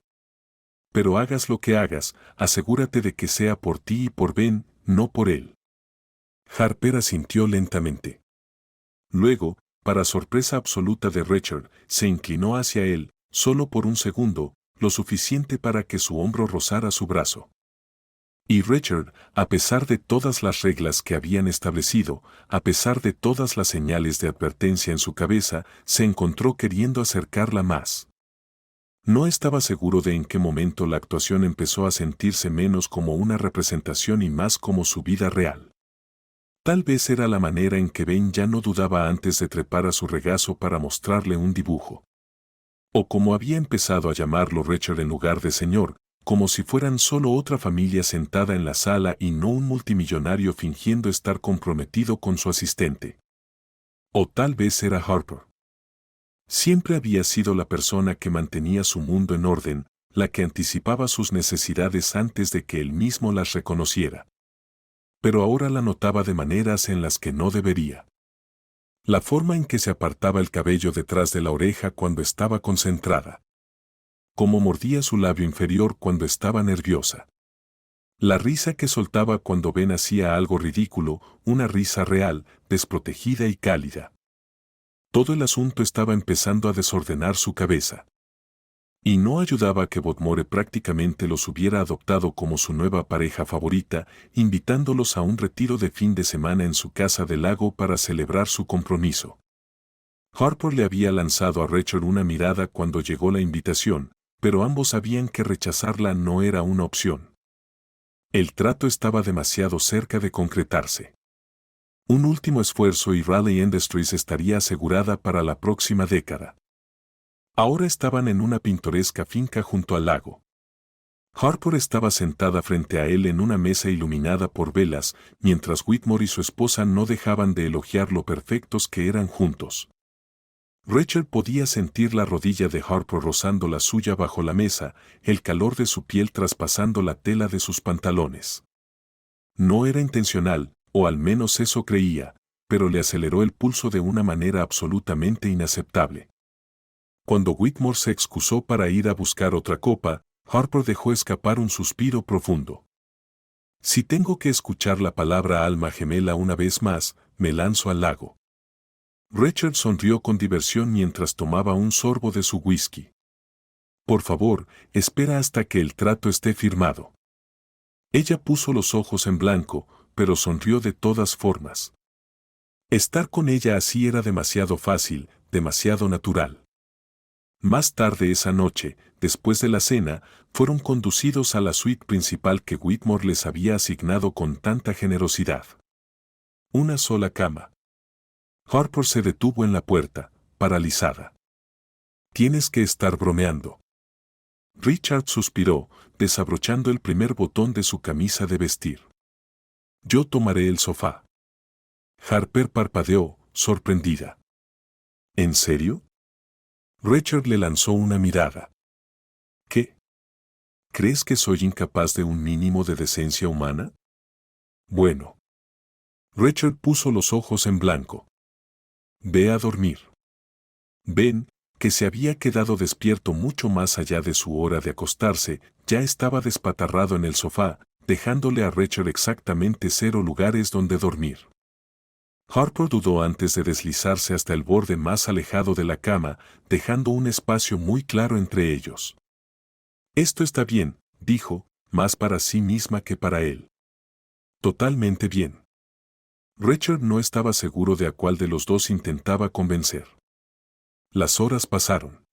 Pero hagas lo que hagas, asegúrate de que sea por ti y por Ben, no por él. Harper asintió lentamente. Luego, para sorpresa absoluta de Richard, se inclinó hacia él, solo por un segundo, lo suficiente para que su hombro rozara su brazo. Y Richard, a pesar de todas las reglas que habían establecido, a pesar de todas las señales de advertencia en su cabeza, se encontró queriendo acercarla más. No estaba seguro de en qué momento la actuación empezó a sentirse menos como una representación y más como su vida real. Tal vez era la manera en que Ben ya no dudaba antes de trepar a su regazo para mostrarle un dibujo. O como había empezado a llamarlo Richard en lugar de señor, como si fueran solo otra familia sentada en la sala y no un multimillonario fingiendo estar comprometido con su asistente. O tal vez era Harper. Siempre había sido la persona que mantenía su mundo en orden, la que anticipaba sus necesidades antes de que él mismo las reconociera. Pero ahora la notaba de maneras en las que no debería. La forma en que se apartaba el cabello detrás de la oreja cuando estaba concentrada. Cómo mordía su labio inferior cuando estaba nerviosa. La risa que soltaba cuando Ben hacía algo ridículo, una risa real, desprotegida y cálida. Todo el asunto estaba empezando a desordenar su cabeza. Y no ayudaba que Bodmore prácticamente los hubiera adoptado como su nueva pareja favorita, invitándolos a un retiro de fin de semana en su casa del lago para celebrar su compromiso. Harper le había lanzado a Richard una mirada cuando llegó la invitación, pero ambos sabían que rechazarla no era una opción. El trato estaba demasiado cerca de concretarse. Un último esfuerzo y Raleigh Industries estaría asegurada para la próxima década. Ahora estaban en una pintoresca finca junto al lago. Harper estaba sentada frente a él en una mesa iluminada por velas, mientras Whitmore y su esposa no dejaban de elogiar lo perfectos que eran juntos. Richard podía sentir la rodilla de Harper rozando la suya bajo la mesa, el calor de su piel traspasando la tela de sus pantalones. No era intencional, o al menos eso creía, pero le aceleró el pulso de una manera absolutamente inaceptable. Cuando Whitmore se excusó para ir a buscar otra copa, Harper dejó escapar un suspiro profundo. Si tengo que escuchar la palabra alma gemela una vez más, me lanzo al lago. Richard sonrió con diversión mientras tomaba un sorbo de su whisky. Por favor, espera hasta que el trato esté firmado. Ella puso los ojos en blanco, pero sonrió de todas formas. Estar con ella así era demasiado fácil, demasiado natural. Más tarde esa noche, después de la cena, fueron conducidos a la suite principal que Whitmore les había asignado con tanta generosidad. Una sola cama. Harper se detuvo en la puerta, paralizada. Tienes que estar bromeando. Richard suspiró, desabrochando el primer botón de su camisa de vestir. Yo tomaré el sofá. Harper parpadeó, sorprendida. ¿En serio? Richard le lanzó una mirada. ¿Qué? ¿Crees que soy incapaz de un mínimo de decencia humana? Bueno. Richard puso los ojos en blanco. Ve a dormir. Ben, que se había quedado despierto mucho más allá de su hora de acostarse, ya estaba despatarrado en el sofá, dejándole a Richard exactamente 0 lugares donde dormir. Harper dudó antes de deslizarse hasta el borde más alejado de la cama, dejando un espacio muy claro entre ellos. Esto está bien, dijo, más para sí misma que para él. Totalmente bien. Richard no estaba seguro de a cuál de los dos intentaba convencer. Las horas pasaron.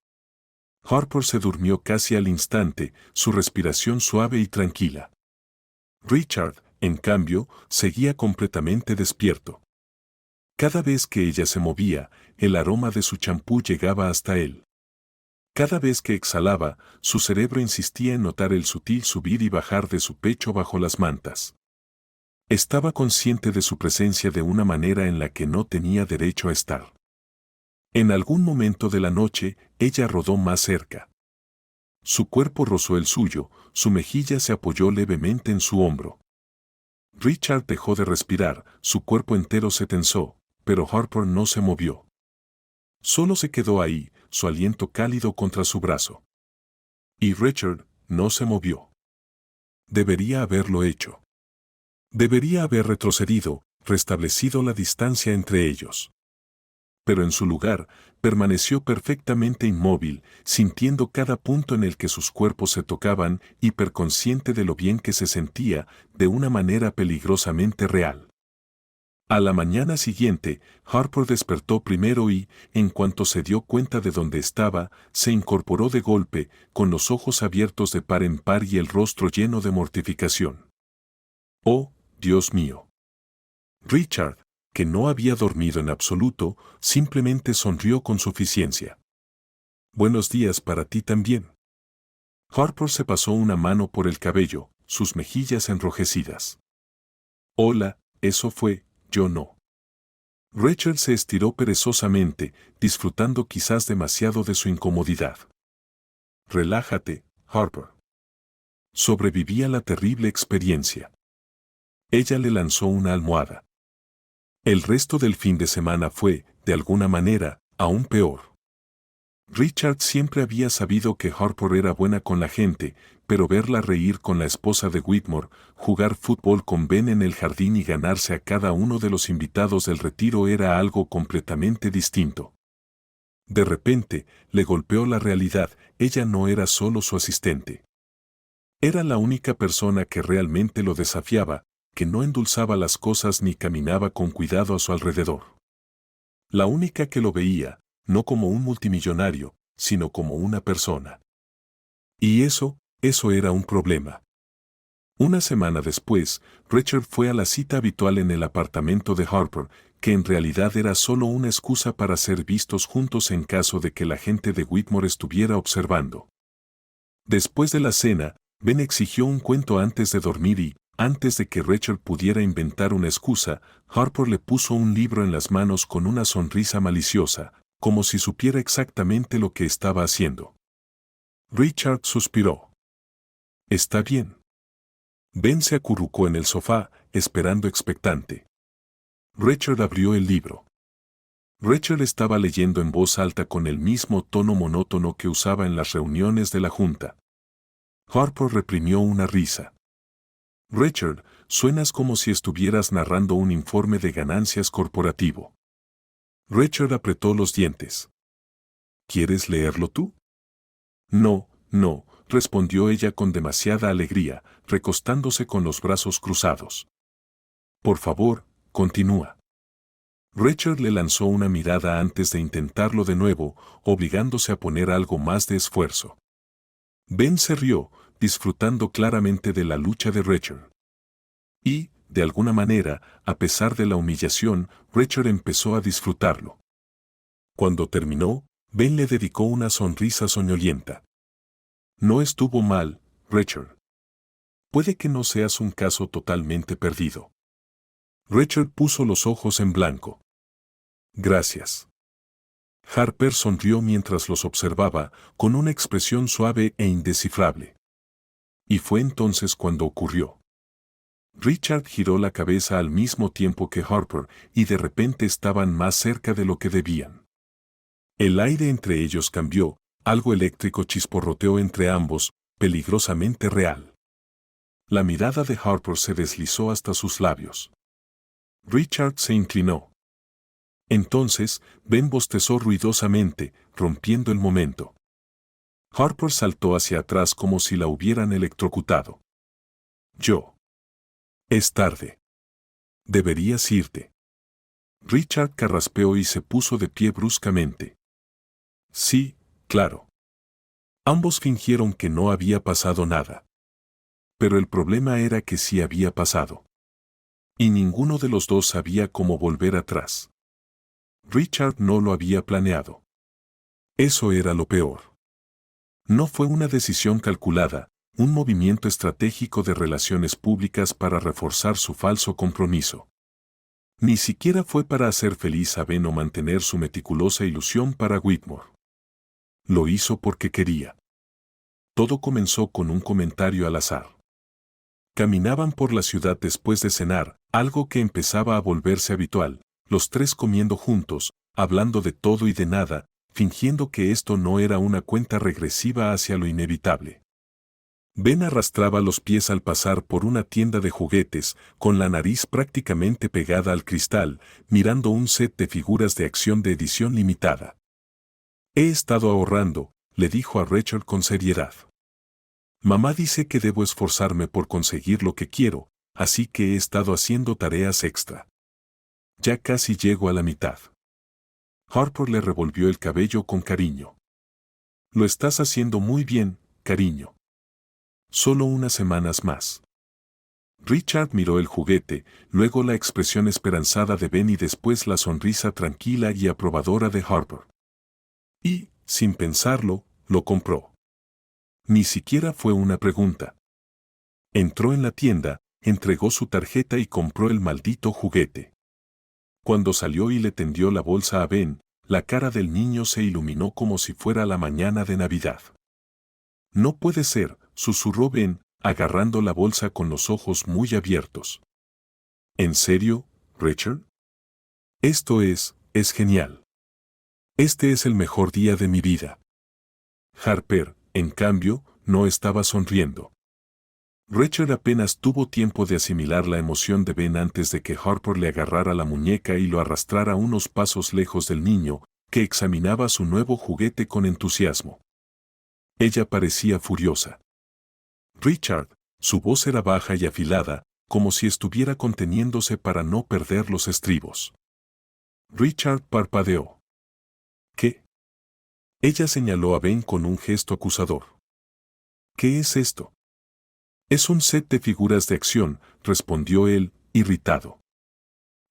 Harper se durmió casi al instante, su respiración suave y tranquila. Richard, en cambio, seguía completamente despierto. Cada vez que ella se movía, el aroma de su champú llegaba hasta él. Cada vez que exhalaba, su cerebro insistía en notar el sutil subir y bajar de su pecho bajo las mantas. Estaba consciente de su presencia de una manera en la que no tenía derecho a estar. En algún momento de la noche, ella rodó más cerca. Su cuerpo rozó el suyo, su mejilla se apoyó levemente en su hombro. Richard dejó de respirar, su cuerpo entero se tensó, pero Harper no se movió. Solo se quedó ahí, su aliento cálido contra su brazo. Y Richard no se movió. Debería haberlo hecho. Debería haber retrocedido, restablecido la distancia entre ellos. Pero en su lugar, permaneció perfectamente inmóvil, sintiendo cada punto en el que sus cuerpos se tocaban, hiperconsciente de lo bien que se sentía, de una manera peligrosamente real. A la mañana siguiente, Harper despertó primero y, en cuanto se dio cuenta de dónde estaba, se incorporó de golpe, con los ojos abiertos de par en par y el rostro lleno de mortificación. ¡Oh, Dios mío! Richard, que no había dormido en absoluto, simplemente sonrió con suficiencia. Buenos días para ti también. Harper se pasó una mano por el cabello, sus mejillas enrojecidas. Hola, eso fue, yo no. Richard se estiró perezosamente, disfrutando quizás demasiado de su incomodidad. Relájate, Harper. Sobreviví a la terrible experiencia. Ella le lanzó una almohada. El resto del fin de semana fue, de alguna manera, aún peor. Richard siempre había sabido que Harper era buena con la gente, pero verla reír con la esposa de Whitmore, jugar fútbol con Ben en el jardín y ganarse a cada uno de los invitados del retiro era algo completamente distinto. De repente, le golpeó la realidad, ella no era solo su asistente. Era la única persona que realmente lo desafiaba, que no endulzaba las cosas ni caminaba con cuidado a su alrededor. La única que lo veía, no como un multimillonario, sino como una persona. Y eso era un problema. Una semana después, Richard fue a la cita habitual en el apartamento de Harper, que en realidad era solo una excusa para ser vistos juntos en caso de que la gente de Whitmore estuviera observando. Después de la cena, Ben exigió un cuento antes de dormir y, antes de que Richard pudiera inventar una excusa, Harper le puso un libro en las manos con una sonrisa maliciosa, como si supiera exactamente lo que estaba haciendo. Richard suspiró. Está bien. Ben se acurrucó en el sofá, esperando expectante. Richard abrió el libro. Richard estaba leyendo en voz alta con el mismo tono monótono que usaba en las reuniones de la junta. Harper reprimió una risa. Richard, suenas como si estuvieras narrando un informe de ganancias corporativo. Richard apretó los dientes. ¿Quieres leerlo tú? No, no, respondió ella con demasiada alegría, recostándose con los brazos cruzados. Por favor, continúa. Richard le lanzó una mirada antes de intentarlo de nuevo, obligándose a poner algo más de esfuerzo. Ben se rió, disfrutando claramente de la lucha de Richard. Y, de alguna manera, a pesar de la humillación, Richard empezó a disfrutarlo. Cuando terminó, Ben le dedicó una sonrisa soñolienta. No estuvo mal, Richard. Puede que no seas un caso totalmente perdido. Richard puso los ojos en blanco. Gracias. Harper sonrió mientras los observaba, con una expresión suave e indescifrable. Y fue entonces cuando ocurrió. Richard giró la cabeza al mismo tiempo que Harper, y de repente estaban más cerca de lo que debían. El aire entre ellos cambió, algo eléctrico chisporroteó entre ambos, peligrosamente real. La mirada de Harper se deslizó hasta sus labios. Richard se inclinó. Entonces, Ben bostezó ruidosamente, rompiendo el momento. Harper saltó hacia atrás como si la hubieran electrocutado. Es tarde. Deberías irte. Richard carraspeó y se puso de pie bruscamente. Sí, claro. Ambos fingieron que no había pasado nada. Pero el problema era que sí había pasado. Y ninguno de los dos sabía cómo volver atrás. Richard no lo había planeado. Eso era lo peor. No fue una decisión calculada, un movimiento estratégico de relaciones públicas para reforzar su falso compromiso. Ni siquiera fue para hacer feliz a Ben o mantener su meticulosa ilusión para Whitmore. Lo hizo porque quería. Todo comenzó con un comentario al azar. Caminaban por la ciudad después de cenar, algo que empezaba a volverse habitual, los tres comiendo juntos, hablando de todo y de nada, fingiendo que esto no era una cuenta regresiva hacia lo inevitable. Ben arrastraba los pies al pasar por una tienda de juguetes, con la nariz prácticamente pegada al cristal, mirando un set de figuras de acción de edición limitada. He estado ahorrando, le dijo a Rachel con seriedad. Mamá dice que debo esforzarme por conseguir lo que quiero, así que he estado haciendo tareas extra. Ya casi llego a la mitad. Harper le revolvió el cabello con cariño. Lo estás haciendo muy bien, cariño. Solo unas semanas más. Richard miró el juguete, luego la expresión esperanzada de Ben y después la sonrisa tranquila y aprobadora de Harper. Y, sin pensarlo, lo compró. Ni siquiera fue una pregunta. Entró en la tienda, entregó su tarjeta y compró el maldito juguete. Cuando salió y le tendió la bolsa a Ben, la cara del niño se iluminó como si fuera la mañana de Navidad. No puede ser, susurró Ben, agarrando la bolsa con los ojos muy abiertos. ¿En serio, Richard? Esto es genial. Este es el mejor día de mi vida. Harper, en cambio, no estaba sonriendo. Richard apenas tuvo tiempo de asimilar la emoción de Ben antes de que Harper le agarrara la muñeca y lo arrastrara unos pasos lejos del niño, que examinaba su nuevo juguete con entusiasmo. Ella parecía furiosa. Richard, su voz era baja y afilada, como si estuviera conteniéndose para no perder los estribos. Richard parpadeó. ¿Qué? Ella señaló a Ben con un gesto acusador. ¿Qué es esto? Es un set de figuras de acción, respondió él, irritado.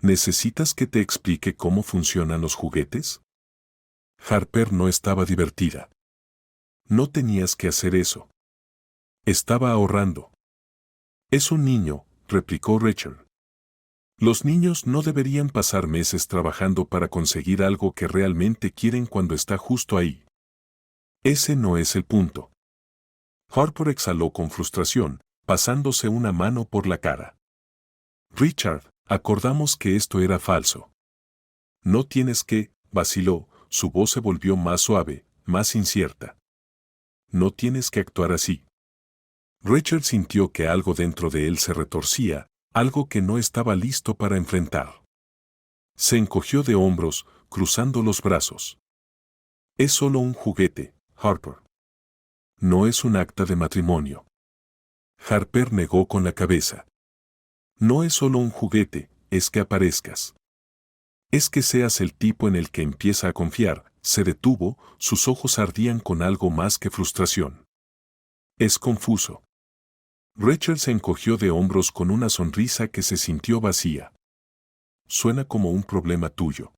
¿Necesitas que te explique cómo funcionan los juguetes? Harper no estaba divertida. No tenías que hacer eso. Estaba ahorrando. Es un niño, replicó Rachel. Los niños no deberían pasar meses trabajando para conseguir algo que realmente quieren cuando está justo ahí. Ese no es el punto. Harper exhaló con frustración, pasándose una mano por la cara. Richard, acordamos que esto era falso. No tienes que, vaciló, su voz se volvió más suave, más incierta. No tienes que actuar así. Richard sintió que algo dentro de él se retorcía, algo que no estaba listo para enfrentar. Se encogió de hombros, cruzando los brazos. Es solo un juguete, Harper. No es un acta de matrimonio. Harper negó con la cabeza. No es solo un juguete, es que aparezcas. Es que seas el tipo en el que empieza a confiar. Se detuvo, sus ojos ardían con algo más que frustración. Es confuso. Rachel se encogió de hombros con una sonrisa que se sintió vacía. Suena como un problema tuyo.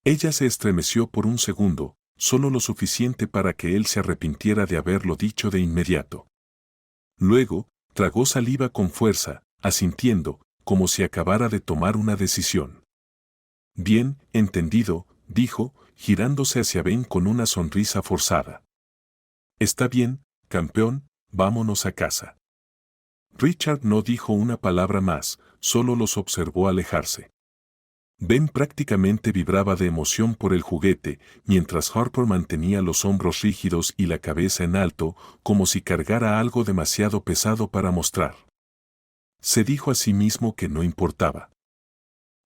Ella se estremeció por un segundo, solo lo suficiente para que él se arrepintiera de haberlo dicho de inmediato. Luego, tragó saliva con fuerza, asintiendo, como si acabara de tomar una decisión. Bien, entendido, dijo, girándose hacia Ben con una sonrisa forzada. Está bien, campeón, vámonos a casa. Richard no dijo una palabra más, solo los observó alejarse. Ben prácticamente vibraba de emoción por el juguete, mientras Harper mantenía los hombros rígidos y la cabeza en alto, como si cargara algo demasiado pesado para mostrar. Se dijo a sí mismo que no importaba.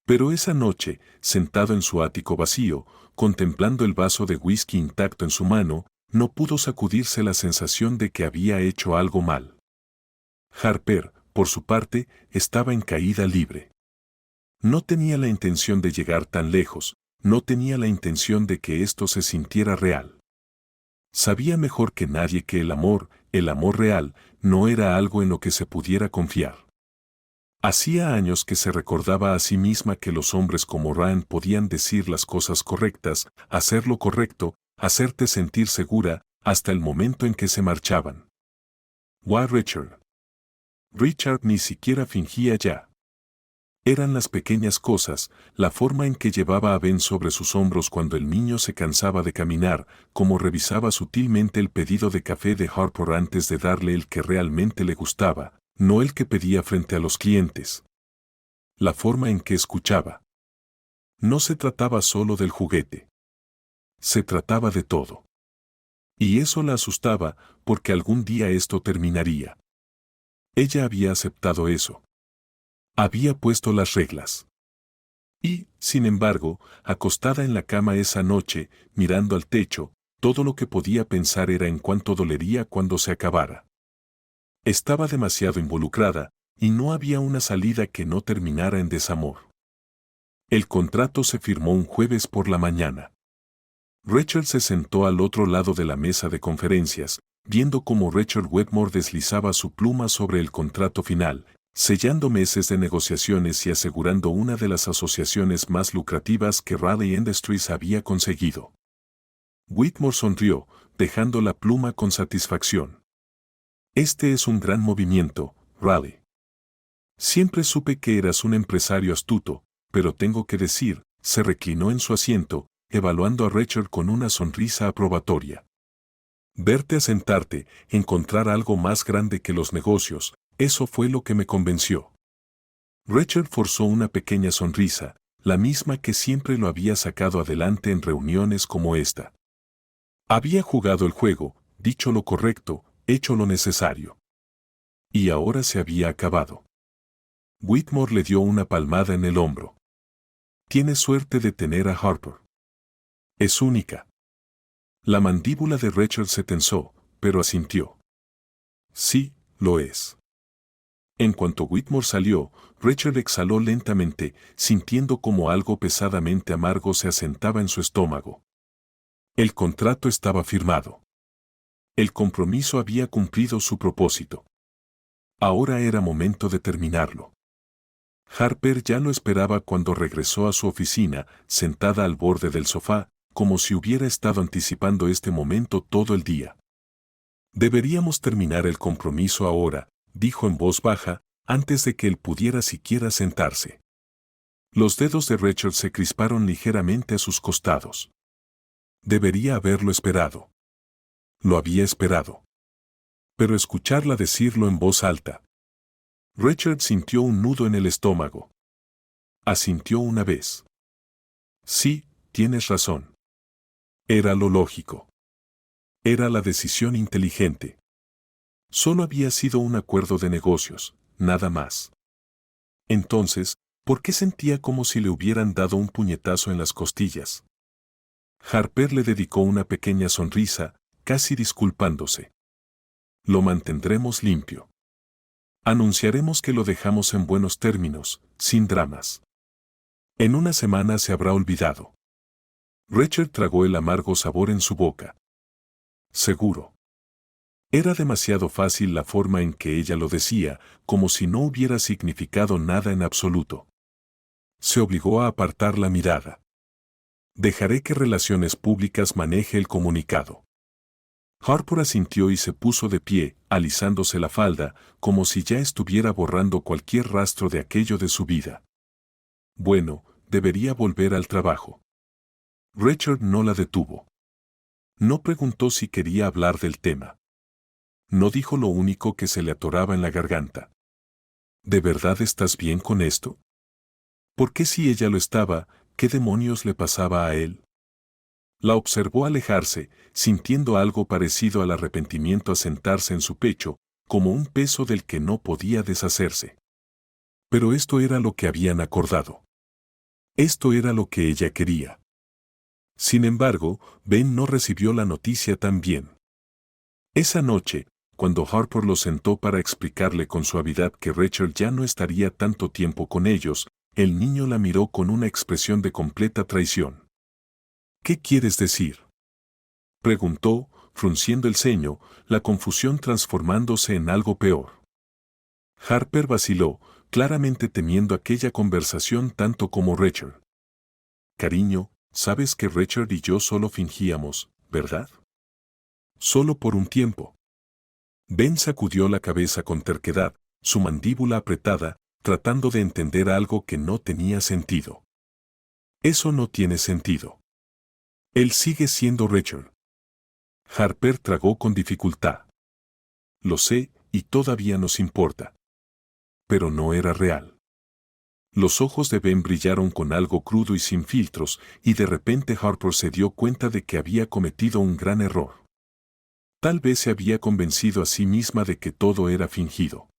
Pero esa noche, sentado en su ático vacío, contemplando el vaso de whisky intacto en su mano, no pudo sacudirse la sensación de que había hecho algo mal. Harper, por su parte, estaba en caída libre. No tenía la intención de llegar tan lejos, no tenía la intención de que esto se sintiera real. Sabía mejor que nadie que el amor real, no era algo en lo que se pudiera confiar. Hacía años que se recordaba a sí misma que los hombres como Rand podían decir las cosas correctas, hacer lo correcto, hacerte sentir segura, hasta el momento en que se marchaban. Why Richard? Richard ni siquiera fingía ya. Eran las pequeñas cosas, la forma en que llevaba a Ben sobre sus hombros cuando el niño se cansaba de caminar, como revisaba sutilmente el pedido de café de Harper antes de darle el que realmente le gustaba, No el que pedía frente a los clientes. La forma en que escuchaba. No se trataba solo del juguete. Se trataba de todo. Y eso la asustaba, porque algún día esto terminaría. Ella había aceptado eso. Había puesto las reglas. Y, sin embargo, acostada en la cama esa noche, mirando al techo, todo lo que podía pensar era en cuánto dolería cuando se acabara. Estaba demasiado involucrada, y no había una salida que no terminara en desamor. El contrato se firmó un jueves por la mañana. Rachel se sentó al otro lado de la mesa de conferencias, viendo cómo Rachel Wetmore deslizaba su pluma sobre el contrato final, sellando meses de negociaciones y asegurando una de las asociaciones más lucrativas que Raleigh Industries había conseguido. Whitmore sonrió, dejando la pluma con satisfacción. Este es un gran movimiento, Raleigh. Siempre supe que eras un empresario astuto, pero tengo que decir, se reclinó en su asiento, evaluando a Rachel con una sonrisa aprobatoria. Verte asentarte, encontrar algo más grande que los negocios, eso fue lo que me convenció. Rachel forzó una pequeña sonrisa, la misma que siempre lo había sacado adelante en reuniones como esta. Había jugado el juego, dicho lo correcto, hecho lo necesario. Y ahora se había acabado. Whitmore le dio una palmada en el hombro. Tienes suerte de tener a Harper. Es única. La mandíbula de Rachel se tensó, pero asintió. Sí, lo es. En cuanto Whitmore salió, Rachel exhaló lentamente, sintiendo como algo pesadamente amargo se asentaba en su estómago. El contrato estaba firmado. El compromiso había cumplido su propósito. Ahora era momento de terminarlo. Harper ya lo esperaba cuando regresó a su oficina, sentada al borde del sofá, como si hubiera estado anticipando este momento todo el día. Deberíamos terminar el compromiso ahora, dijo en voz baja, antes de que él pudiera siquiera sentarse. Los dedos de Rachel se crisparon ligeramente a sus costados. Debería haberlo esperado. Lo había esperado. Pero escucharla decirlo en voz alta. Rachel sintió un nudo en el estómago. Asintió una vez. Sí, tienes razón. Era lo lógico. Era la decisión inteligente. Solo había sido un acuerdo de negocios, nada más. Entonces, ¿por qué sentía como si le hubieran dado un puñetazo en las costillas? Harper le dedicó una pequeña sonrisa, casi disculpándose. Lo mantendremos limpio. Anunciaremos que lo dejamos en buenos términos, sin dramas. En una semana se habrá olvidado. Rachel tragó el amargo sabor en su boca. Seguro. Era demasiado fácil la forma en que ella lo decía, como si no hubiera significado nada en absoluto. Se obligó a apartar la mirada. Dejaré que Relaciones Públicas maneje el comunicado. Harper asintió y se puso de pie, alisándose la falda, como si ya estuviera borrando cualquier rastro de aquello de su vida. Bueno, debería volver al trabajo. Rachel no la detuvo. No preguntó si quería hablar del tema. No dijo lo único que se le atoraba en la garganta. ¿De verdad estás bien con esto? ¿Por qué si ella lo estaba, qué demonios le pasaba a él? La observó alejarse, sintiendo algo parecido al arrepentimiento asentarse en su pecho, como un peso del que no podía deshacerse. Pero esto era lo que habían acordado. Esto era lo que ella quería. Sin embargo, Ben no recibió la noticia tan bien. Esa noche, cuando Harper lo sentó para explicarle con suavidad que Rachel ya no estaría tanto tiempo con ellos, el niño la miró con una expresión de completa traición. ¿Qué quieres decir?, preguntó, frunciendo el ceño, la confusión transformándose en algo peor. Harper vaciló, claramente temiendo aquella conversación tanto como Rachel. Cariño, sabes que Rachel y yo solo fingíamos, ¿verdad? Solo por un tiempo. Ben sacudió la cabeza con terquedad, su mandíbula apretada, tratando de entender algo que no tenía sentido. Eso no tiene sentido. Él sigue siendo Rachel. Harper tragó con dificultad. Lo sé, y todavía nos importa. pero no era real. Los ojos de Ben brillaron con algo crudo y sin filtros, y de repente Harper se dio cuenta de que había cometido un gran error. Tal vez se había convencido a sí misma de que todo era fingido.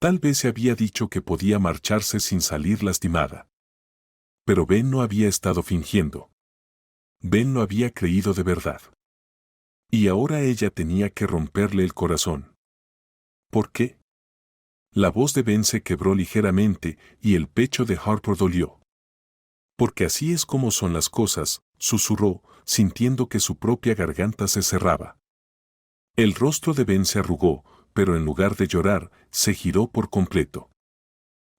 Tal vez se había dicho que podía marcharse sin salir lastimada. Pero Ben no había estado fingiendo. Ben lo había creído de verdad. Y ahora ella tenía que romperle el corazón. ¿Por qué? La voz de Ben se quebró ligeramente y el pecho de Harper dolió. Porque así es como son las cosas, susurró, sintiendo que su propia garganta se cerraba. El rostro de Ben se arrugó, pero en lugar de llorar, se giró por completo.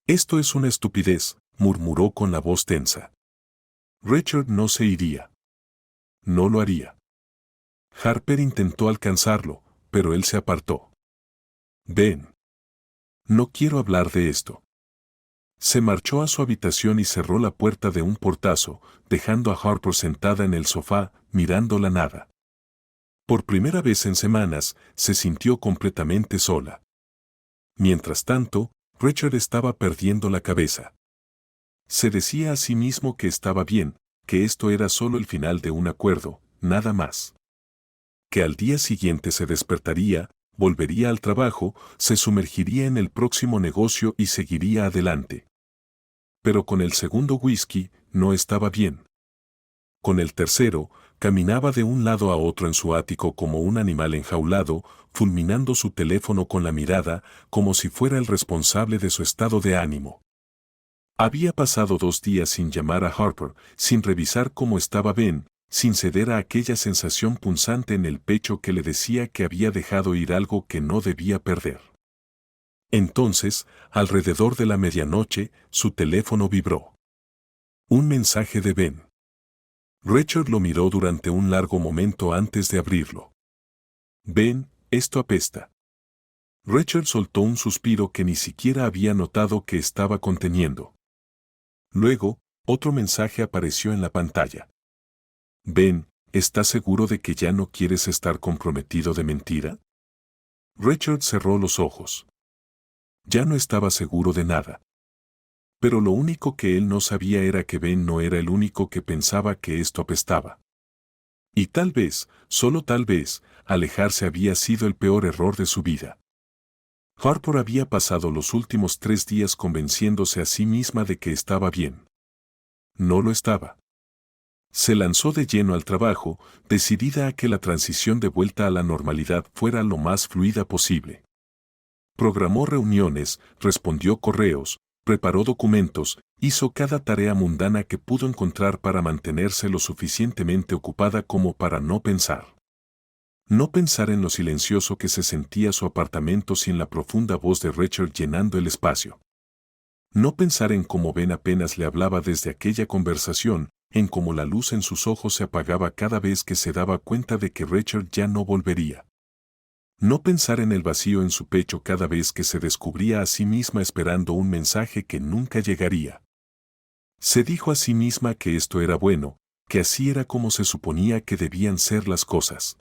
Esto es una estupidez, murmuró con la voz tensa. Richard no se iría. No lo haría. Harper intentó alcanzarlo, pero él se apartó. Ben. No quiero hablar de esto. Se marchó a su habitación y cerró la puerta de un portazo, dejando a Harper sentada en el sofá, mirando la nada. Por primera vez en semanas, se sintió completamente sola. Mientras tanto, Richard estaba perdiendo la cabeza. Se decía a sí mismo que estaba bien, que esto era solo el final de un acuerdo, nada más. Que al día siguiente se despertaría, volvería al trabajo, se sumergiría en el próximo negocio y seguiría adelante. Pero con el segundo whisky, no estaba bien. Con el tercero, caminaba de un lado a otro en su ático como un animal enjaulado, fulminando su teléfono con la mirada, como si fuera el responsable de su estado de ánimo. Había pasado 2 días sin llamar a Harper, sin revisar cómo estaba Ben, sin ceder a aquella sensación punzante en el pecho que le decía que había dejado ir algo que no debía perder. Entonces, alrededor de la medianoche, su teléfono vibró. Un mensaje de Ben. Richard lo miró durante un largo momento antes de abrirlo. Ben, esto apesta. Richard soltó un suspiro que ni siquiera había notado que estaba conteniendo. Luego, otro mensaje apareció en la pantalla. Ben, ¿estás seguro de que ya no quieres estar comprometido de mentira? Richard cerró los ojos. Ya no estaba seguro de nada. Pero lo único que él no sabía era que Ben no era el único que pensaba que esto apestaba. Y tal vez, solo tal vez, alejarse había sido el peor error de su vida. Harper había pasado los últimos 3 días convenciéndose a sí misma de que estaba bien. No lo estaba. Se lanzó de lleno al trabajo, decidida a que la transición de vuelta a la normalidad fuera lo más fluida posible. Programó reuniones, respondió correos, preparó documentos, hizo cada tarea mundana que pudo encontrar para mantenerse lo suficientemente ocupada como para no pensar. No pensar en lo silencioso que se sentía su apartamento sin la profunda voz de Richard llenando el espacio. No pensar en cómo Ben apenas le hablaba desde aquella conversación, en cómo la luz en sus ojos se apagaba cada vez que se daba cuenta de que Richard ya no volvería. No pensar en el vacío en su pecho cada vez que se descubría a sí misma esperando un mensaje que nunca llegaría. Se dijo a sí misma que esto era bueno, que así era como se suponía que debían ser las cosas.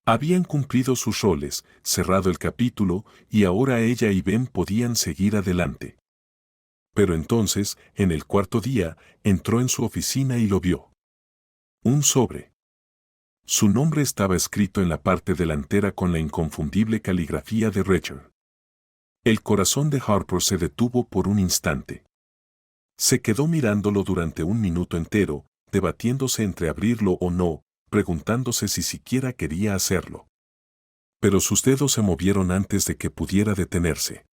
Habían cumplido sus roles, cerrado el capítulo, y ahora ella y Ben podían seguir adelante. Pero entonces, en el cuarto día, entró en su oficina y lo vio. Un sobre. Su nombre estaba escrito en la parte delantera con la inconfundible caligrafía de Richard. El corazón de Harper se detuvo por un instante. Se quedó mirándolo durante un minuto entero, debatiéndose entre abrirlo o no, preguntándose si siquiera quería hacerlo. Pero sus dedos se movieron antes de que pudiera detenerse.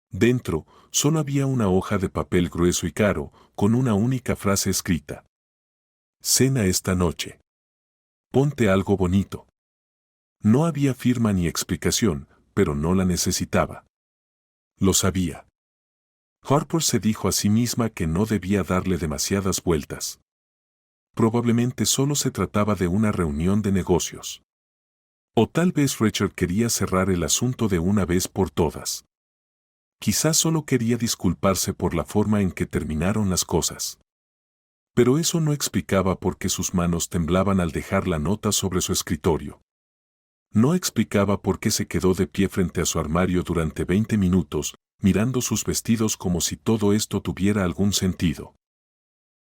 Dentro, solo había una hoja de papel grueso y caro, con una única frase escrita. Cena esta noche. Ponte algo bonito. No había firma ni explicación, pero no la necesitaba. Lo sabía. Harper se dijo a sí misma que no debía darle demasiadas vueltas. Probablemente solo se trataba de una reunión de negocios. O tal vez Richard quería cerrar el asunto de una vez por todas. Quizás solo quería disculparse por la forma en que terminaron las cosas. Pero eso no explicaba por qué sus manos temblaban al dejar la nota sobre su escritorio. No explicaba por qué se quedó de pie frente a su armario durante 20 minutos, mirando sus vestidos como si todo esto tuviera algún sentido.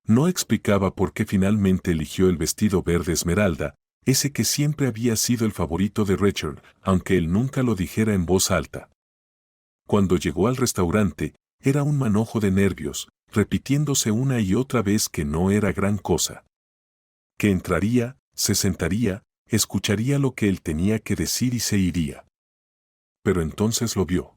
No explicaba por qué finalmente eligió el vestido verde esmeralda, ese que siempre había sido el favorito de Richard, aunque él nunca lo dijera en voz alta. Cuando llegó al restaurante, era un manojo de nervios, repitiéndose una y otra vez que no era gran cosa. Que entraría, se sentaría, escucharía lo que él tenía que decir y se iría. Pero entonces lo vio.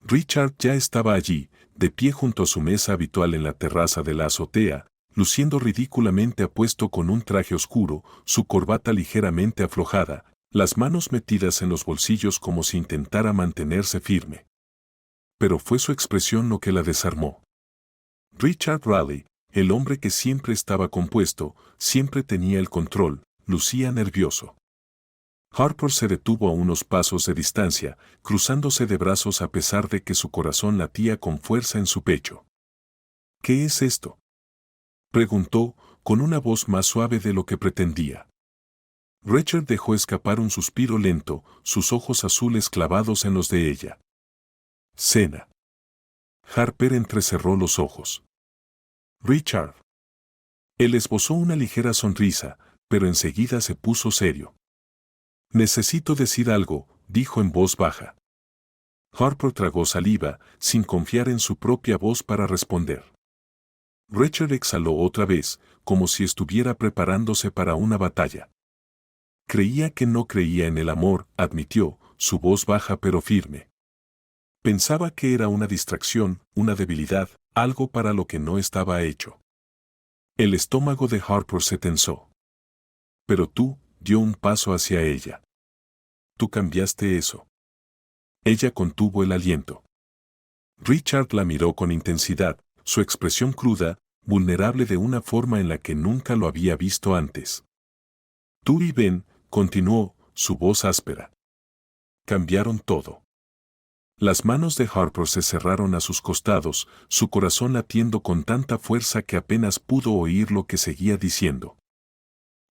Richard ya estaba allí, de pie junto a su mesa habitual en la terraza de la azotea, luciendo ridículamente apuesto con un traje oscuro, su corbata ligeramente aflojada, las manos metidas en los bolsillos como si intentara mantenerse firme. Pero fue su expresión lo que la desarmó. Richard Raleigh, el hombre que siempre estaba compuesto, siempre tenía el control, lucía nervioso. Harper se detuvo a unos pasos de distancia, cruzándose de brazos a pesar de que su corazón latía con fuerza en su pecho. ¿Qué es esto?, preguntó, con una voz más suave de lo que pretendía. Richard dejó escapar un suspiro lento, sus ojos azules clavados en los de ella. Cena. Harper entrecerró los ojos. Richard. Él esbozó una ligera sonrisa, pero enseguida se puso serio. Necesito decir algo, dijo en voz baja. Harper tragó saliva, sin confiar en su propia voz para responder. Richard exhaló otra vez, como si estuviera preparándose para una batalla. Creía que no creía en el amor, admitió, su voz baja pero firme. Pensaba que era una distracción, una debilidad, algo para lo que no estaba hecho. El estómago de Harper se tensó. Pero tú, dio un paso hacia ella. Tú cambiaste eso. Ella contuvo el aliento. Richard la miró con intensidad, su expresión cruda, vulnerable de una forma en la que nunca lo había visto antes. Tú y Ben, continuó, su voz áspera. Cambiaron todo. Las manos de Harper se cerraron a sus costados, su corazón latiendo con tanta fuerza que apenas pudo oír lo que seguía diciendo.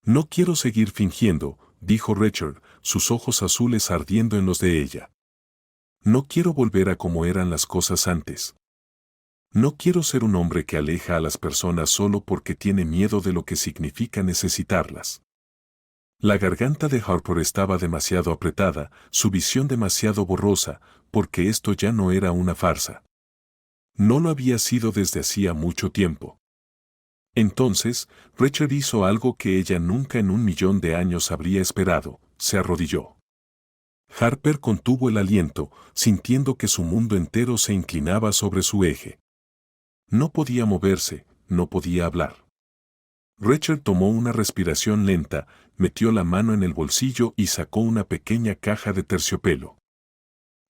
No quiero seguir fingiendo, dijo Richard, sus ojos azules ardiendo en los de ella. No quiero volver a como eran las cosas antes. No quiero ser un hombre que aleja a las personas solo porque tiene miedo de lo que significa necesitarlas. La garganta de Harper estaba demasiado apretada, su visión demasiado borrosa, porque esto ya no era una farsa. No lo había sido desde hacía mucho tiempo. Entonces, Richard hizo algo que ella nunca en 1.000.000 de años habría esperado, se arrodilló. Harper contuvo el aliento, sintiendo que su mundo entero se inclinaba sobre su eje. No podía moverse, no podía hablar. Richard tomó una respiración lenta, metió la mano en el bolsillo y sacó una pequeña caja de terciopelo.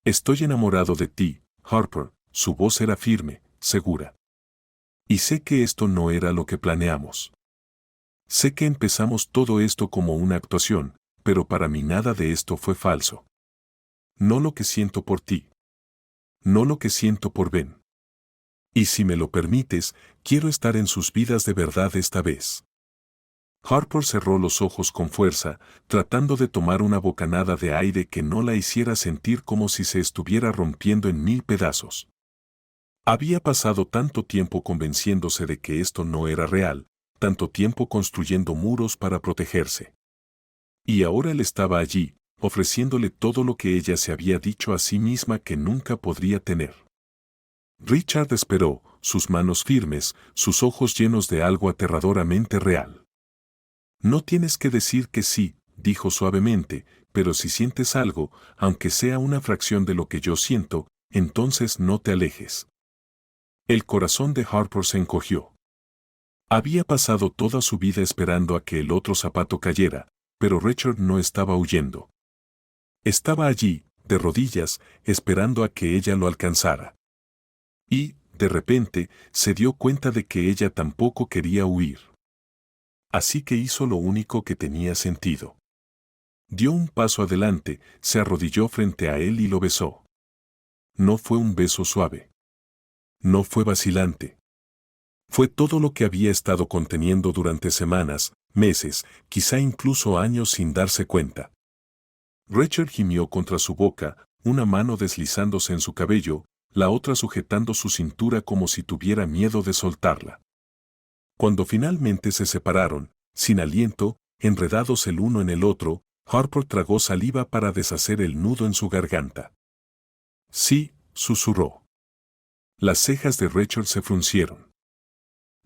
Estoy enamorado de ti, Harper, su voz era firme, segura. Y sé que esto no era lo que planeamos. Sé que empezamos todo esto como una actuación, pero para mí nada de esto fue falso. No lo que siento por ti. No lo que siento por Ben. Y si me lo permites, quiero estar en sus vidas de verdad esta vez. Harper cerró los ojos con fuerza, tratando de tomar una bocanada de aire que no la hiciera sentir como si se estuviera rompiendo en 1000 pedazos. Había pasado tanto tiempo convenciéndose de que esto no era real, tanto tiempo construyendo muros para protegerse. Y ahora él estaba allí, ofreciéndole todo lo que ella se había dicho a sí misma que nunca podría tener. Richard esperó, sus manos firmes, sus ojos llenos de algo aterradoramente real. No tienes que decir que sí, dijo suavemente, pero si sientes algo, aunque sea una fracción de lo que yo siento, entonces no te alejes. El corazón de Harper se encogió. Había pasado toda su vida esperando a que el otro zapato cayera, pero Richard no estaba huyendo. Estaba allí, de rodillas, esperando a que ella lo alcanzara. Y, de repente, se dio cuenta de que ella tampoco quería huir. Así que hizo lo único que tenía sentido. Dio un paso adelante, se arrodilló frente a él y lo besó. No fue un beso suave. No fue vacilante. Fue todo lo que había estado conteniendo durante semanas, meses, quizá incluso años sin darse cuenta. Richard gimió contra su boca, una mano deslizándose en su cabello, la otra sujetando su cintura como si tuviera miedo de soltarla. Cuando finalmente se separaron, sin aliento, enredados el uno en el otro, Harper tragó saliva para deshacer el nudo en su garganta. Sí, susurró. Las cejas de Rachel se fruncieron.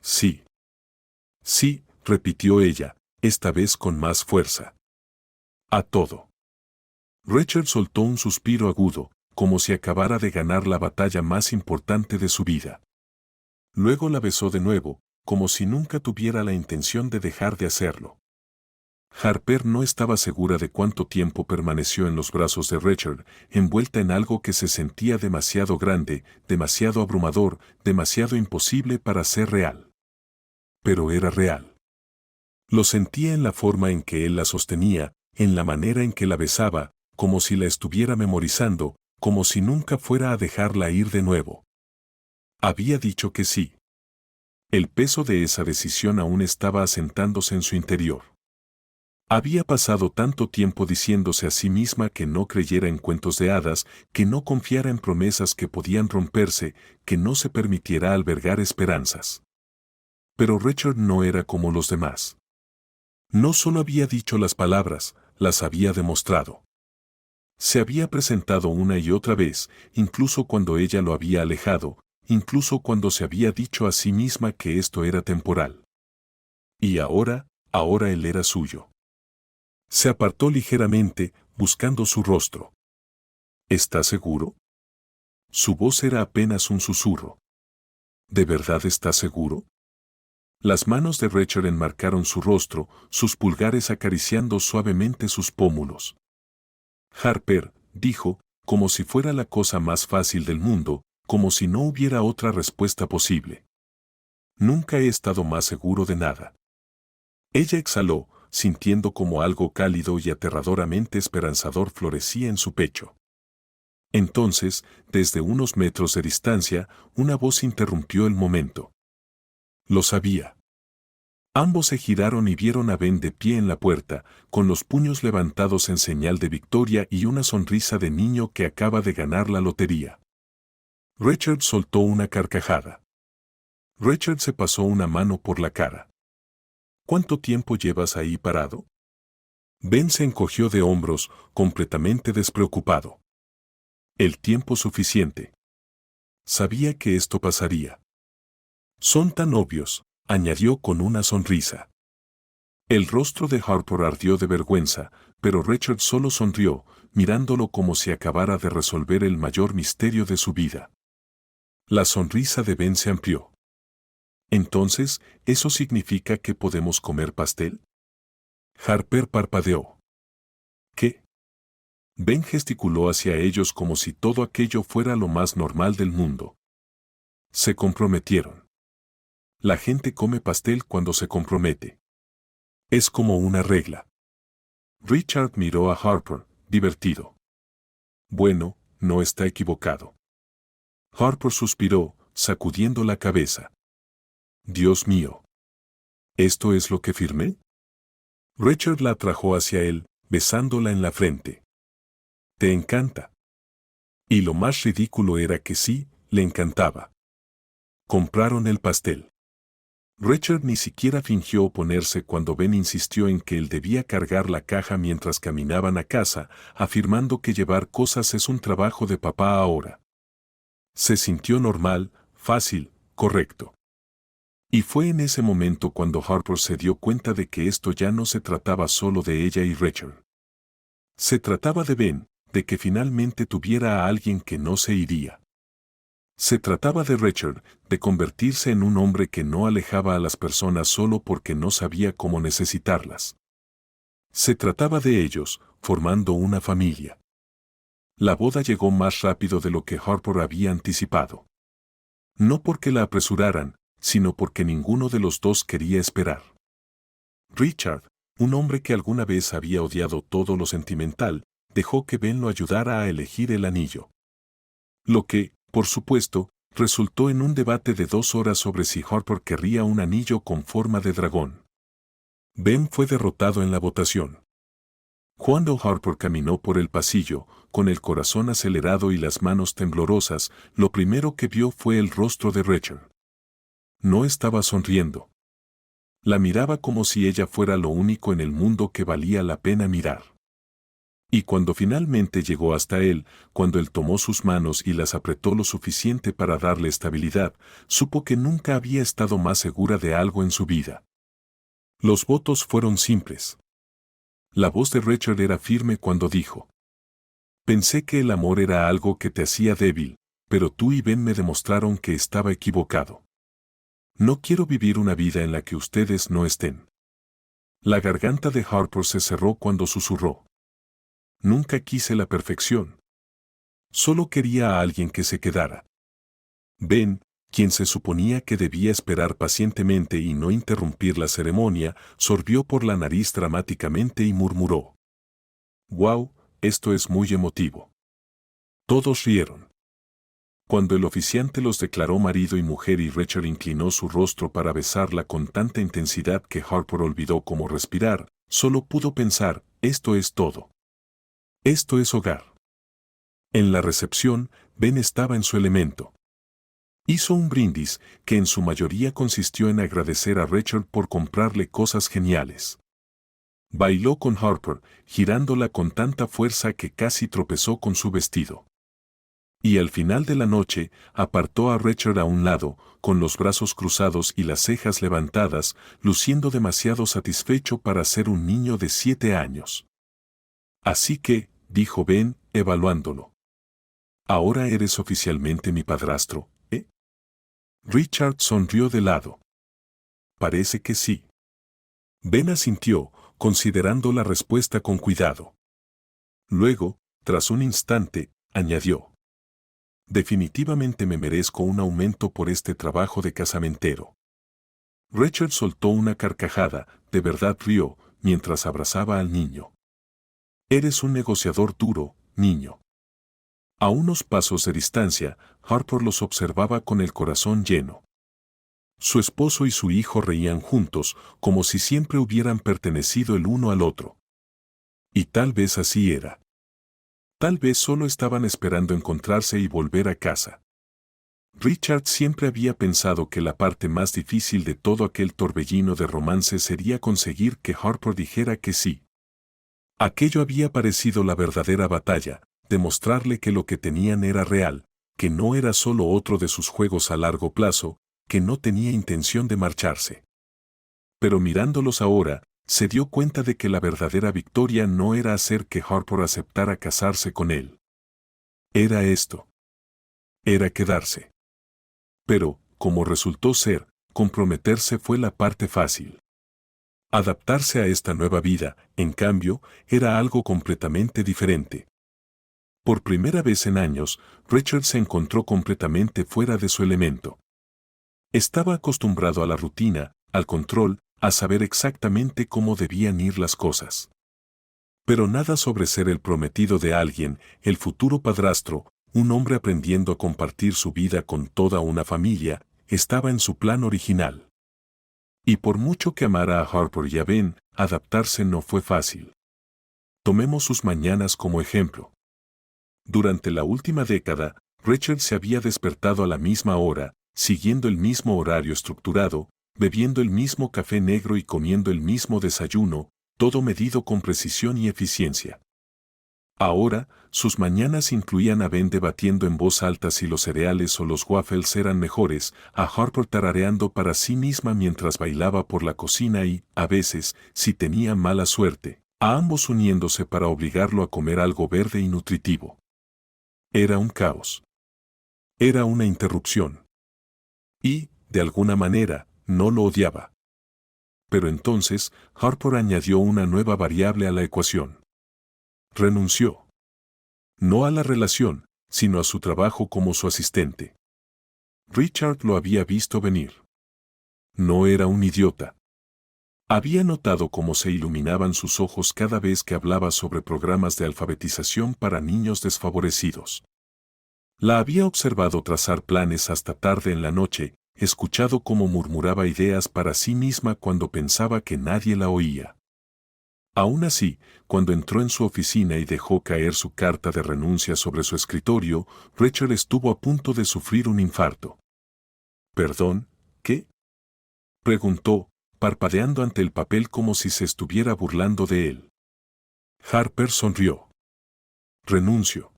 Sí. Sí, repitió ella, esta vez con más fuerza. A todo. Rachel soltó un suspiro agudo, como si acabara de ganar la batalla más importante de su vida. Luego la besó de nuevo, como si nunca tuviera la intención de dejar de hacerlo. Harper no estaba segura de cuánto tiempo permaneció en los brazos de Rachel, envuelta en algo que se sentía demasiado grande, demasiado abrumador, demasiado imposible para ser real. Pero era real. Lo sentía en la forma en que él la sostenía, en la manera en que la besaba, como si la estuviera memorizando, como si nunca fuera a dejarla ir de nuevo. Había dicho que sí. El peso de esa decisión aún estaba asentándose en su interior. Había pasado tanto tiempo diciéndose a sí misma que no creyera en cuentos de hadas, que no confiara en promesas que podían romperse, que no se permitiera albergar esperanzas. Pero Richard no era como los demás. No solo había dicho las palabras, las había demostrado. Se había presentado una y otra vez, incluso cuando ella lo había alejado, incluso cuando se había dicho a sí misma que esto era temporal. Y ahora él era suyo. Se apartó ligeramente, buscando su rostro. ¿Está seguro? Su voz era apenas un susurro. ¿De verdad está seguro? Las manos de Rachel enmarcaron su rostro, sus pulgares acariciando suavemente sus pómulos. Harper, dijo, como si fuera la cosa más fácil del mundo, como si no hubiera otra respuesta posible. Nunca he estado más seguro de nada. Ella exhaló, sintiendo como algo cálido y aterradoramente esperanzador florecía en su pecho. Entonces, desde unos metros de distancia, una voz interrumpió el momento. Lo sabía. Ambos se giraron y vieron a Ben de pie en la puerta, con los puños levantados en señal de victoria y una sonrisa de niño que acaba de ganar la lotería. Richard soltó una carcajada. Richard se pasó una mano por la cara. ¿Cuánto tiempo llevas ahí parado? Ben se encogió de hombros, completamente despreocupado. El tiempo suficiente. Sabía que esto pasaría. Son tan obvios, añadió con una sonrisa. El rostro de Harper ardió de vergüenza, pero Richard solo sonrió, mirándolo como si acabara de resolver el mayor misterio de su vida. La sonrisa de Ben se amplió. Entonces, ¿eso significa que podemos comer pastel? Harper parpadeó. ¿Qué? Ben gesticuló hacia ellos como si todo aquello fuera lo más normal del mundo. Se comprometieron. La gente come pastel cuando se compromete. Es como una regla. Richard miró a Harper, divertido. Bueno, no está equivocado. Harper suspiró, sacudiendo la cabeza. Dios mío. ¿Esto es lo que firmé? Richard la atrajo hacia él, besándola en la frente. ¿Te encanta? Y lo más ridículo era que sí, le encantaba. Compraron el pastel. Richard ni siquiera fingió oponerse cuando Ben insistió en que él debía cargar la caja mientras caminaban a casa, afirmando que llevar cosas es un trabajo de papá ahora. Se sintió normal, fácil, correcto. Y fue en ese momento cuando Harper se dio cuenta de que esto ya no se trataba solo de ella y Richard. Se trataba de Ben, de que finalmente tuviera a alguien que no se iría. Se trataba de Richard, de convertirse en un hombre que no alejaba a las personas solo porque no sabía cómo necesitarlas. Se trataba de ellos, formando una familia. La boda llegó más rápido de lo que Harper había anticipado. No porque la apresuraran, sino porque ninguno de los dos quería esperar. Richard, un hombre que alguna vez había odiado todo lo sentimental, dejó que Ben lo ayudara a elegir el anillo. Lo que, por supuesto, resultó en un debate de 2 horas sobre si Harper querría un anillo con forma de dragón. Ben fue derrotado en la votación. Cuando Harper caminó por el pasillo, con el corazón acelerado y las manos temblorosas, lo primero que vio fue el rostro de Rachel. No estaba sonriendo. La miraba como si ella fuera lo único en el mundo que valía la pena mirar. Y cuando finalmente llegó hasta él, cuando él tomó sus manos y las apretó lo suficiente para darle estabilidad, supo que nunca había estado más segura de algo en su vida. Los votos fueron simples. La voz de Rachel era firme cuando dijo: «Pensé que el amor era algo que te hacía débil, pero tú y Ben me demostraron que estaba equivocado. No quiero vivir una vida en la que ustedes no estén». La garganta de Harper se cerró cuando susurró: «Nunca quise la perfección. Solo quería a alguien que se quedara». Ben, quien se suponía que debía esperar pacientemente y no interrumpir la ceremonia, sorbió por la nariz dramáticamente y murmuró: «Wow, esto es muy emotivo». Todos rieron. Cuando el oficiante los declaró marido y mujer y Rachel inclinó su rostro para besarla con tanta intensidad que Harper olvidó cómo respirar, solo pudo pensar: esto es todo. Esto es hogar. En la recepción, Ben estaba en su elemento. Hizo un brindis, que en su mayoría consistió en agradecer a Rachel por comprarle cosas geniales. Bailó con Harper, girándola con tanta fuerza que casi tropezó con su vestido. Y al final de la noche, apartó a Rachel a un lado, con los brazos cruzados y las cejas levantadas, luciendo demasiado satisfecho para ser un niño de 7 años. «Así que», dijo Ben, evaluándolo, «ahora eres oficialmente mi padrastro, ¿eh?» Richard sonrió de lado. «Parece que sí». Ben asintió, considerando la respuesta con cuidado. Luego, tras un instante, añadió: «Definitivamente me merezco un aumento por este trabajo de casamentero». Rachel soltó una carcajada, de verdad rió, mientras abrazaba al niño. «Eres un negociador duro, niño». A unos pasos de distancia, Harper los observaba con el corazón lleno. Su esposo y su hijo reían juntos, como si siempre hubieran pertenecido el uno al otro. Y tal vez así era. Tal vez solo estaban esperando encontrarse y volver a casa. Richard siempre había pensado que la parte más difícil de todo aquel torbellino de romance sería conseguir que Harper dijera que sí. Aquello había parecido la verdadera batalla, demostrarle que lo que tenían era real, que no era solo otro de sus juegos a largo plazo, que no tenía intención de marcharse. Pero mirándolos ahora, se dio cuenta de que la verdadera victoria no era hacer que Harper aceptara casarse con él. Era esto. Era quedarse. Pero, como resultó ser, comprometerse fue la parte fácil. Adaptarse a esta nueva vida, en cambio, era algo completamente diferente. Por primera vez en años, Richard se encontró completamente fuera de su elemento. Estaba acostumbrado a la rutina, al control, a saber exactamente cómo debían ir las cosas. Pero nada sobre ser el prometido de alguien, el futuro padrastro, un hombre aprendiendo a compartir su vida con toda una familia, estaba en su plan original. Y por mucho que amara a Harper y a Ben, adaptarse no fue fácil. Tomemos sus mañanas como ejemplo. Durante la última década, Rachel se había despertado a la misma hora, siguiendo el mismo horario estructurado, bebiendo el mismo café negro y comiendo el mismo desayuno, todo medido con precisión y eficiencia. Ahora, sus mañanas incluían a Ben debatiendo en voz alta si los cereales o los waffles eran mejores, a Harper tarareando para sí misma mientras bailaba por la cocina y, a veces, si tenía mala suerte, a ambos uniéndose para obligarlo a comer algo verde y nutritivo. Era un caos. Era una interrupción. Y, de alguna manera, no lo odiaba. Pero entonces, Harper añadió una nueva variable a la ecuación. Renunció. No a la relación, sino a su trabajo como su asistente. Richard lo había visto venir. No era un idiota. Había notado cómo se iluminaban sus ojos cada vez que hablaba sobre programas de alfabetización para niños desfavorecidos. La había observado trazar planes hasta tarde en la noche, escuchado cómo murmuraba ideas para sí misma cuando pensaba que nadie la oía. Aún así, cuando entró en su oficina y dejó caer su carta de renuncia sobre su escritorio, Rachel estuvo a punto de sufrir un infarto. ¿Perdón? ¿Qué? Preguntó, parpadeando ante el papel como si se estuviera burlando de él. Harper sonrió. Renuncio.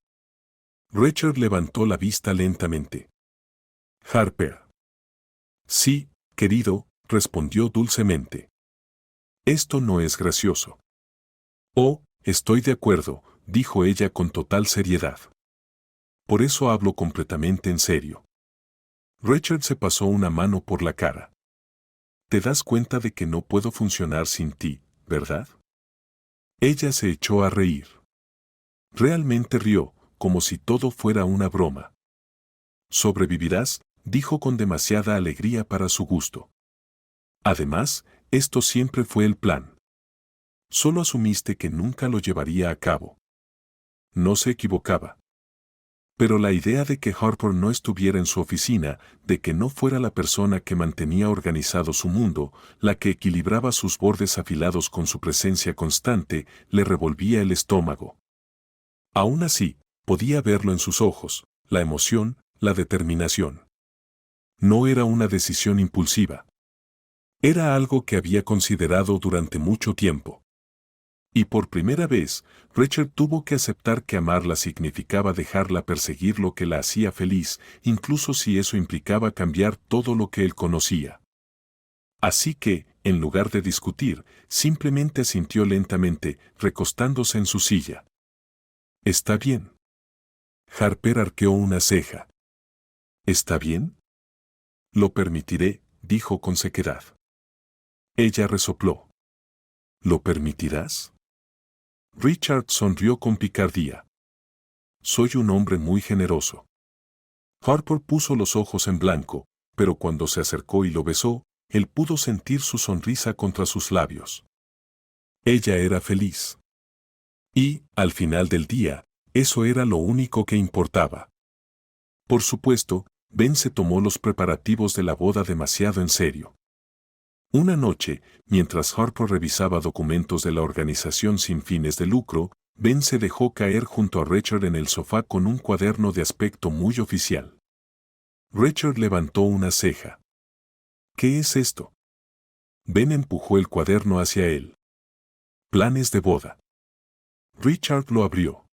Rachel levantó la vista lentamente. Harper. Sí, querido, respondió dulcemente. Esto no es gracioso. Oh, estoy de acuerdo, dijo ella con total seriedad. Por eso hablo completamente en serio. Rachel se pasó una mano por la cara. Te das cuenta de que no puedo funcionar sin ti, ¿verdad? Ella se echó a reír. Realmente rió, como si todo fuera una broma. Sobrevivirás, dijo con demasiada alegría para su gusto. Además, esto siempre fue el plan. Solo asumiste que nunca lo llevaría a cabo. No se equivocaba. Pero la idea de que Harper no estuviera en su oficina, de que no fuera la persona que mantenía organizado su mundo, la que equilibraba sus bordes afilados con su presencia constante, le revolvía el estómago. Aún así, podía verlo en sus ojos, la emoción, la determinación. No era una decisión impulsiva. Era algo que había considerado durante mucho tiempo. Y por primera vez, Rachel tuvo que aceptar que amarla significaba dejarla perseguir lo que la hacía feliz, incluso si eso implicaba cambiar todo lo que él conocía. Así que, en lugar de discutir, simplemente asintió lentamente, recostándose en su silla. ¿Está bien? Harper arqueó una ceja. ¿Está bien? Lo permitiré, dijo con sequedad. Ella resopló. ¿Lo permitirás? Richard sonrió con picardía. Soy un hombre muy generoso. Harper puso los ojos en blanco, pero cuando se acercó y lo besó, él pudo sentir su sonrisa contra sus labios. Ella era feliz. Y, al final del día, eso era lo único que importaba. Por supuesto, Ben se tomó los preparativos de la boda demasiado en serio. Una noche, mientras Harper revisaba documentos de la organización sin fines de lucro, Ben se dejó caer junto a Rachel en el sofá con un cuaderno de aspecto muy oficial. Rachel levantó una ceja. ¿Qué es esto? Ben empujó el cuaderno hacia él. Planes de boda. Richard lo abrió.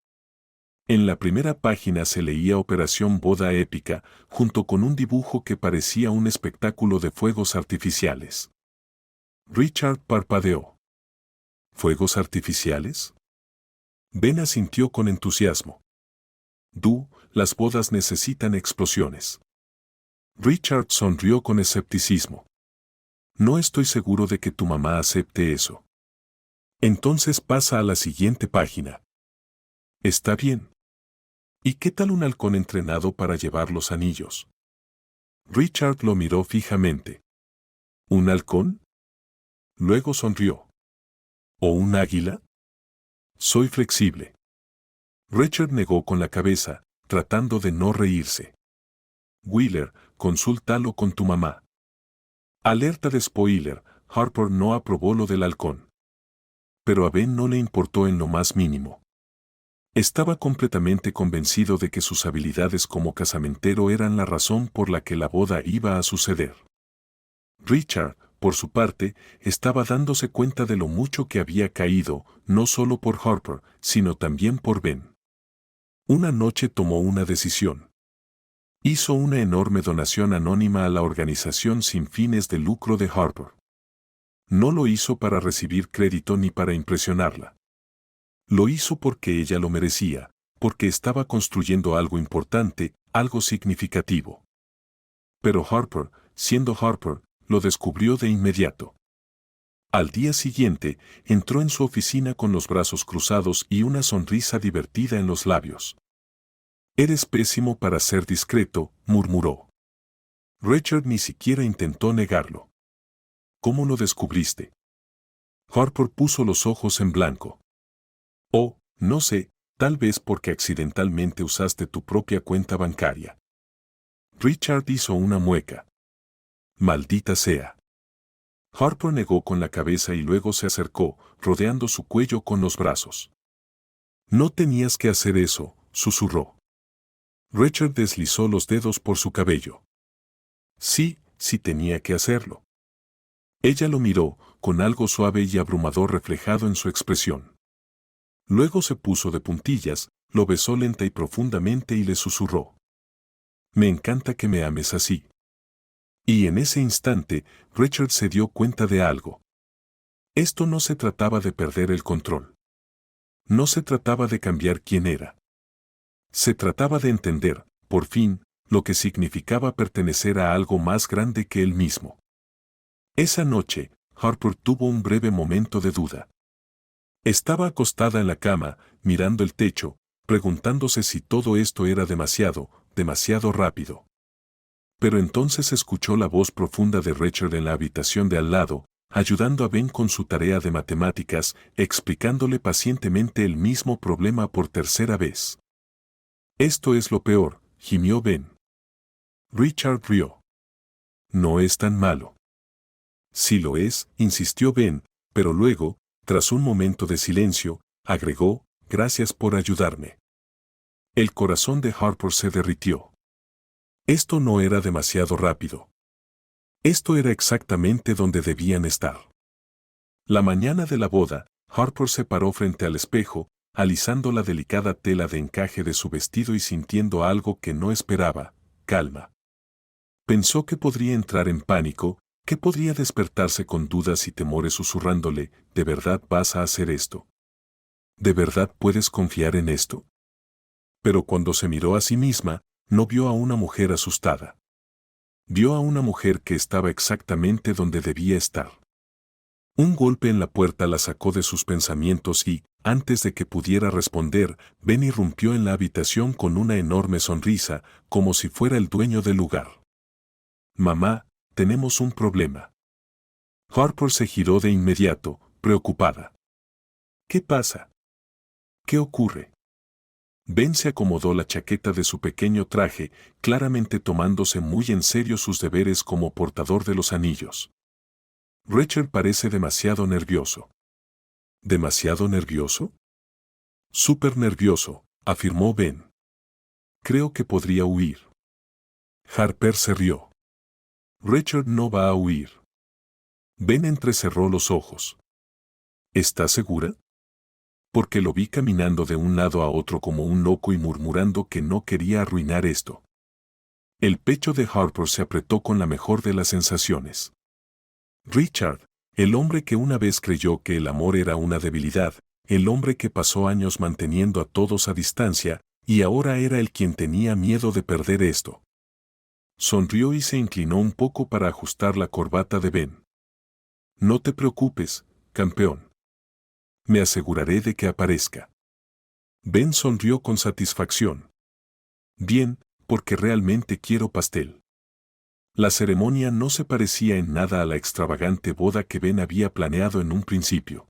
En la primera página se leía Operación Boda Épica, junto con un dibujo que parecía un espectáculo de fuegos artificiales. Richard parpadeó. ¿Fuegos artificiales? Ben asintió con entusiasmo. Las bodas necesitan explosiones. Richard sonrió con escepticismo. No estoy seguro de que tu mamá acepte eso. Entonces pasa a la siguiente página. Está bien. ¿Y qué tal un halcón entrenado para llevar los anillos? Richard lo miró fijamente. ¿Un halcón? Luego sonrió. ¿O un águila? Soy flexible. Richard negó con la cabeza, tratando de no reírse. Wheeler, consúltalo con tu mamá. Alerta de spoiler, Harper no aprobó lo del halcón. Pero a Ben no le importó en lo más mínimo. Estaba completamente convencido de que sus habilidades como casamentero eran la razón por la que la boda iba a suceder. Richard, por su parte, estaba dándose cuenta de lo mucho que había caído, no solo por Harper, sino también por Ben. Una noche tomó una decisión. Hizo una enorme donación anónima a la organización sin fines de lucro de Harper. No lo hizo para recibir crédito ni para impresionarla. Lo hizo porque ella lo merecía, porque estaba construyendo algo importante, algo significativo. Pero Harper, siendo Harper, lo descubrió de inmediato. Al día siguiente, entró en su oficina con los brazos cruzados y una sonrisa divertida en los labios. Eres pésimo para ser discreto, murmuró. Richard ni siquiera intentó negarlo. ¿Cómo lo descubriste? Harper puso los ojos en blanco. Oh, no sé, tal vez porque accidentalmente usaste tu propia cuenta bancaria. Richard hizo una mueca. Maldita sea. Harper negó con la cabeza y luego se acercó, rodeando su cuello con los brazos. No tenías que hacer eso, susurró. Richard deslizó los dedos por su cabello. Sí, sí tenía que hacerlo. Ella lo miró, con algo suave y abrumador reflejado en su expresión. Luego se puso de puntillas, lo besó lenta y profundamente y le susurró. Me encanta que me ames así. Y en ese instante, Richard se dio cuenta de algo. Esto no se trataba de perder el control. No se trataba de cambiar quién era. Se trataba de entender, por fin, lo que significaba pertenecer a algo más grande que él mismo. Esa noche, Harper tuvo un breve momento de duda. Estaba acostada en la cama, mirando el techo, preguntándose si todo esto era demasiado rápido. Pero entonces escuchó la voz profunda de Richard en la habitación de al lado, ayudando a Ben con su tarea de matemáticas, explicándole pacientemente el mismo problema por tercera vez. Esto es lo peor, gimió Ben. Richard rió. No es tan malo. Sí lo es, insistió Ben, pero luego, tras un momento de silencio, agregó, gracias por ayudarme. El corazón de Harper se derritió. Esto no era demasiado rápido. Esto era exactamente donde debían estar. La mañana de la boda, Harper se paró frente al espejo, alisando la delicada tela de encaje de su vestido y sintiendo algo que no esperaba, calma. Pensó que podría entrar en pánico, que podría despertarse con dudas y temores susurrándole, ¿de verdad vas a hacer esto? ¿De verdad puedes confiar en esto? Pero cuando se miró a sí misma, no vio a una mujer asustada. Vio a una mujer que estaba exactamente donde debía estar. Un golpe en la puerta la sacó de sus pensamientos y, antes de que pudiera responder, Ben irrumpió en la habitación con una enorme sonrisa, como si fuera el dueño del lugar. Mamá, tenemos un problema. Harper se giró de inmediato, preocupada. ¿Qué pasa? ¿Qué ocurre? Ben se acomodó la chaqueta de su pequeño traje, claramente tomándose muy en serio sus deberes como portador de los anillos. Richard parece demasiado nervioso. ¿Demasiado nervioso? Súper nervioso, afirmó Ben. Creo que podría huir. Harper se rió. Richard no va a huir. Ben entrecerró los ojos. ¿Estás segura? Porque lo vi caminando de un lado a otro como un loco y murmurando que no quería arruinar esto. El pecho de Harper se apretó con la mejor de las sensaciones. Richard, el hombre que una vez creyó que el amor era una debilidad, el hombre que pasó años manteniendo a todos a distancia, y ahora era el quien tenía miedo de perder esto. Sonrió y se inclinó un poco para ajustar la corbata de Ben. No te preocupes, campeón. Me aseguraré de que aparezca. Ben sonrió con satisfacción. Bien, porque realmente quiero pastel. La ceremonia no se parecía en nada a la extravagante boda que Ben había planeado en un principio.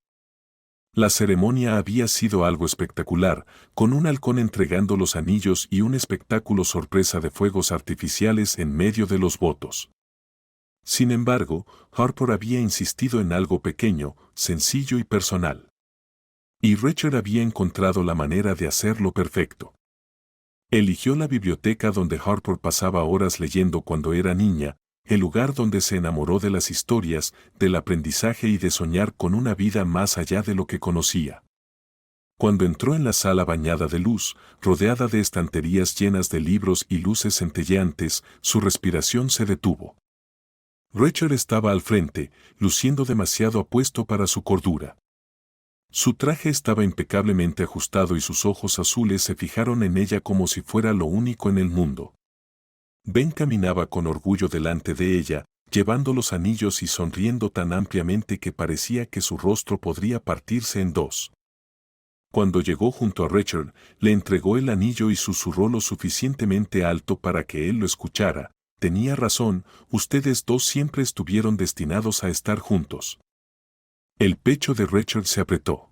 La ceremonia había sido algo espectacular, con un halcón entregando los anillos y un espectáculo sorpresa de fuegos artificiales en medio de los votos. Sin embargo, Harper había insistido en algo pequeño, sencillo y personal. Y Richard había encontrado la manera de hacerlo perfecto. Eligió la biblioteca donde Harper pasaba horas leyendo cuando era niña, el lugar donde se enamoró de las historias, del aprendizaje y de soñar con una vida más allá de lo que conocía. Cuando entró en la sala bañada de luz, rodeada de estanterías llenas de libros y luces centelleantes, su respiración se detuvo. Richard estaba al frente, luciendo demasiado apuesto para su cordura. Su traje estaba impecablemente ajustado y sus ojos azules se fijaron en ella como si fuera lo único en el mundo. Ben caminaba con orgullo delante de ella, llevando los anillos y sonriendo tan ampliamente que parecía que su rostro podría partirse en dos. Cuando llegó junto a Richard, le entregó el anillo y susurró lo suficientemente alto para que él lo escuchara. Tenía razón, ustedes dos siempre estuvieron destinados a estar juntos. El pecho de Richard se apretó.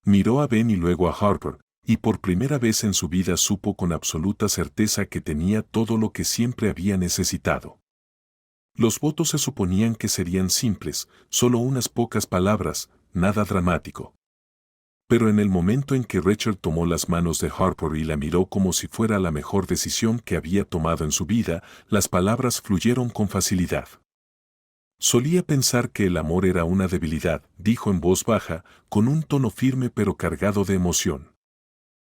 Miró a Ben y luego a Harper, y por primera vez en su vida supo con absoluta certeza que tenía todo lo que siempre había necesitado. Los votos se suponían que serían simples, solo unas pocas palabras, nada dramático. Pero en el momento en que Richard tomó las manos de Harper y la miró como si fuera la mejor decisión que había tomado en su vida, las palabras fluyeron con facilidad. Solía pensar que el amor era una debilidad, dijo en voz baja, con un tono firme pero cargado de emoción.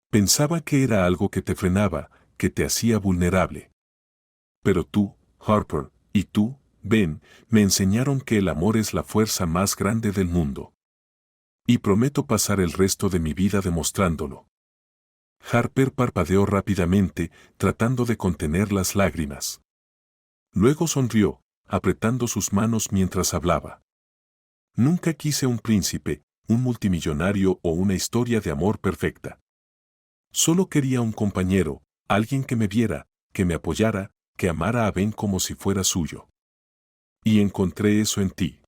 Pensaba que era algo que te frenaba, que te hacía vulnerable. Pero tú, Harper, y tú, Ben, me enseñaron que el amor es la fuerza más grande del mundo. Y prometo pasar el resto de mi vida demostrándolo. Harper parpadeó rápidamente, tratando de contener las lágrimas. Luego sonrió, apretando sus manos mientras hablaba. Nunca quise un príncipe, un multimillonario o una historia de amor perfecta. Solo quería un compañero, alguien que me viera, que me apoyara, que amara a Ben como si fuera suyo. Y encontré eso en ti.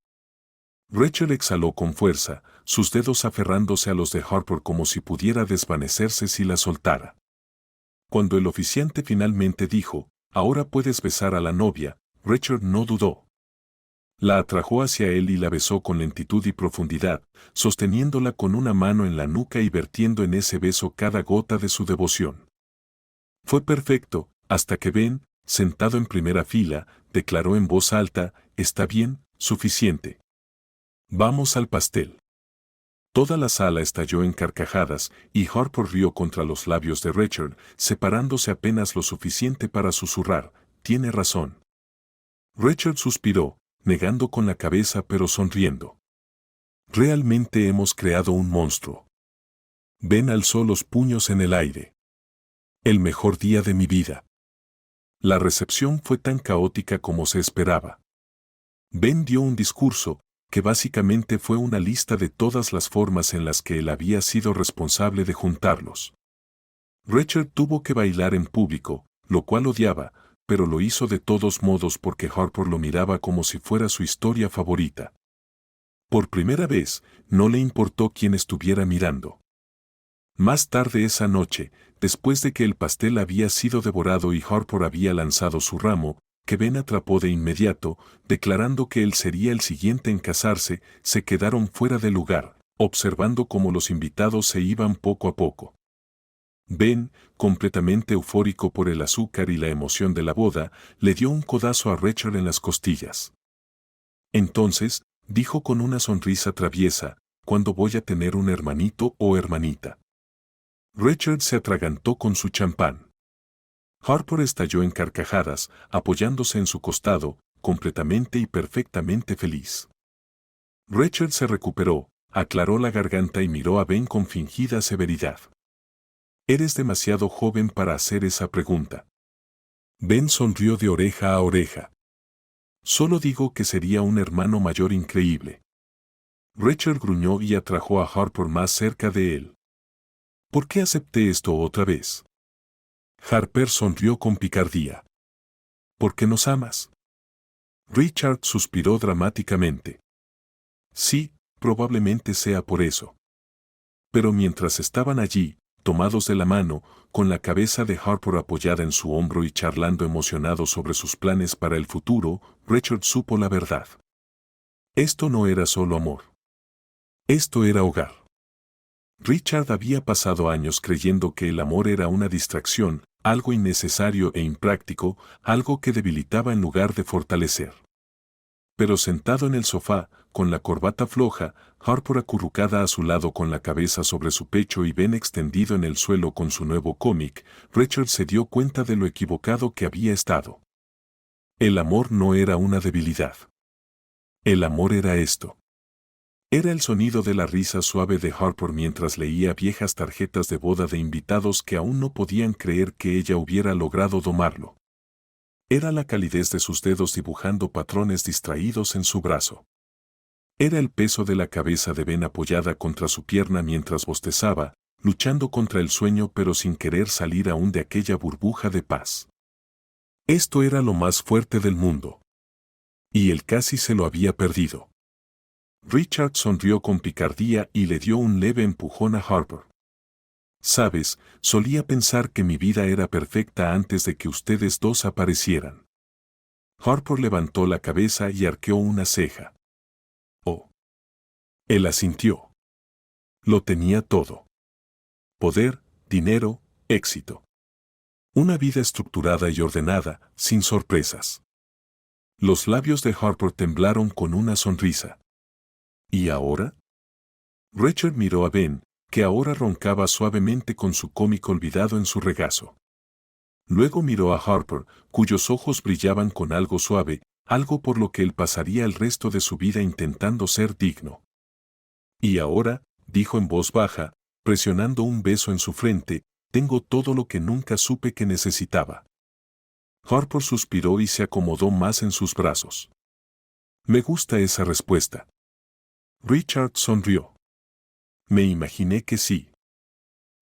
Rachel exhaló con fuerza, sus dedos aferrándose a los de Harper como si pudiera desvanecerse si la soltara. Cuando el oficiante finalmente dijo, «Ahora puedes besar a la novia», Rachel no dudó. La atrajo hacia él y la besó con lentitud y profundidad, sosteniéndola con una mano en la nuca y vertiendo en ese beso cada gota de su devoción. Fue perfecto, hasta que Ben, sentado en primera fila, declaró en voz alta, «Está bien, suficiente. Vamos al pastel». Toda la sala estalló en carcajadas y Harper rió contra los labios de Richard, separándose apenas lo suficiente para susurrar, «Tiene razón». Richard suspiró, negando con la cabeza pero sonriendo. «Realmente hemos creado un monstruo». Ben alzó los puños en el aire. «El mejor día de mi vida». La recepción fue tan caótica como se esperaba. Ben dio un discurso, que básicamente fue una lista de todas las formas en las que él había sido responsable de juntarlos. Richard tuvo que bailar en público, lo cual odiaba, pero lo hizo de todos modos porque Harper lo miraba como si fuera su historia favorita. Por primera vez, no le importó quién estuviera mirando. Más tarde esa noche, después de que el pastel había sido devorado y Harper había lanzado su ramo, que Ben atrapó de inmediato, declarando que él sería el siguiente en casarse, se quedaron fuera de lugar, observando cómo los invitados se iban poco a poco. Ben, completamente eufórico por el azúcar y la emoción de la boda, le dio un codazo a Richard en las costillas. Entonces, dijo con una sonrisa traviesa, «¿Cuándo voy a tener un hermanito o hermanita?». Richard se atragantó con su champán. Harper estalló en carcajadas, apoyándose en su costado, completamente y perfectamente feliz. Richard se recuperó, aclaró la garganta y miró a Ben con fingida severidad. «Eres demasiado joven para hacer esa pregunta». Ben sonrió de oreja a oreja. «Solo digo que sería un hermano mayor increíble». Richard gruñó y atrajo a Harper más cerca de él. «¿Por qué acepté esto otra vez?». Harper sonrió con picardía. «¿Por qué nos amas?». Richard suspiró dramáticamente. «Sí, probablemente sea por eso». Pero mientras estaban allí, tomados de la mano, con la cabeza de Harper apoyada en su hombro y charlando emocionado sobre sus planes para el futuro, Richard supo la verdad. Esto no era solo amor. Esto era hogar. Richard había pasado años creyendo que el amor era una distracción, algo innecesario e impráctico, algo que debilitaba en lugar de fortalecer. Pero sentado en el sofá, con la corbata floja, Harper acurrucada a su lado con la cabeza sobre su pecho y Ben extendido en el suelo con su nuevo cómic, Richard se dio cuenta de lo equivocado que había estado. El amor no era una debilidad. El amor era esto. Era el sonido de la risa suave de Harper mientras leía viejas tarjetas de boda de invitados que aún no podían creer que ella hubiera logrado domarlo. Era la calidez de sus dedos dibujando patrones distraídos en su brazo. Era el peso de la cabeza de Ben apoyada contra su pierna mientras bostezaba, luchando contra el sueño pero sin querer salir aún de aquella burbuja de paz. Esto era lo más fuerte del mundo. Y él casi se lo había perdido. Richard sonrió con picardía y le dio un leve empujón a Harper. «Sabes, solía pensar que mi vida era perfecta antes de que ustedes dos aparecieran. Harper levantó la cabeza y arqueó una ceja. Oh. Él asintió. Lo tenía todo. Poder, dinero, éxito. Una vida estructurada y ordenada, sin sorpresas. Los labios de Harper temblaron con una sonrisa. ¿Y ahora? Richard miró a Ben, que ahora roncaba suavemente con su cómic olvidado en su regazo. Luego miró a Harper, cuyos ojos brillaban con algo suave, algo por lo que él pasaría el resto de su vida intentando ser digno. Y ahora, dijo en voz baja, presionando un beso en su frente, tengo todo lo que nunca supe que necesitaba. Harper suspiró y se acomodó más en sus brazos. Me gusta esa respuesta. Richard sonrió. Me imaginé que sí.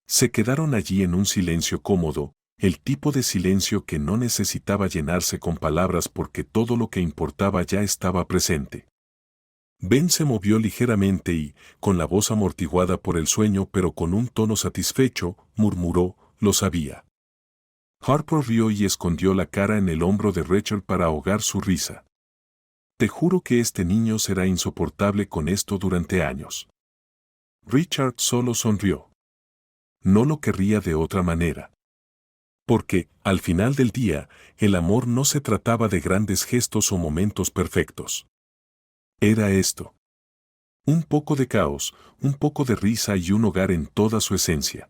Se quedaron allí en un silencio cómodo, el tipo de silencio que no necesitaba llenarse con palabras porque todo lo que importaba ya estaba presente. Ben se movió ligeramente y, con la voz amortiguada por el sueño pero con un tono satisfecho, murmuró, lo sabía. Harper rió y escondió la cara en el hombro de Richard para ahogar su risa. Te juro que este niño será insoportable con esto durante años. Richard solo sonrió. No lo querría de otra manera. Porque, al final del día, el amor no se trataba de grandes gestos o momentos perfectos. Era esto. Un poco de caos, un poco de risa y un hogar en toda su esencia.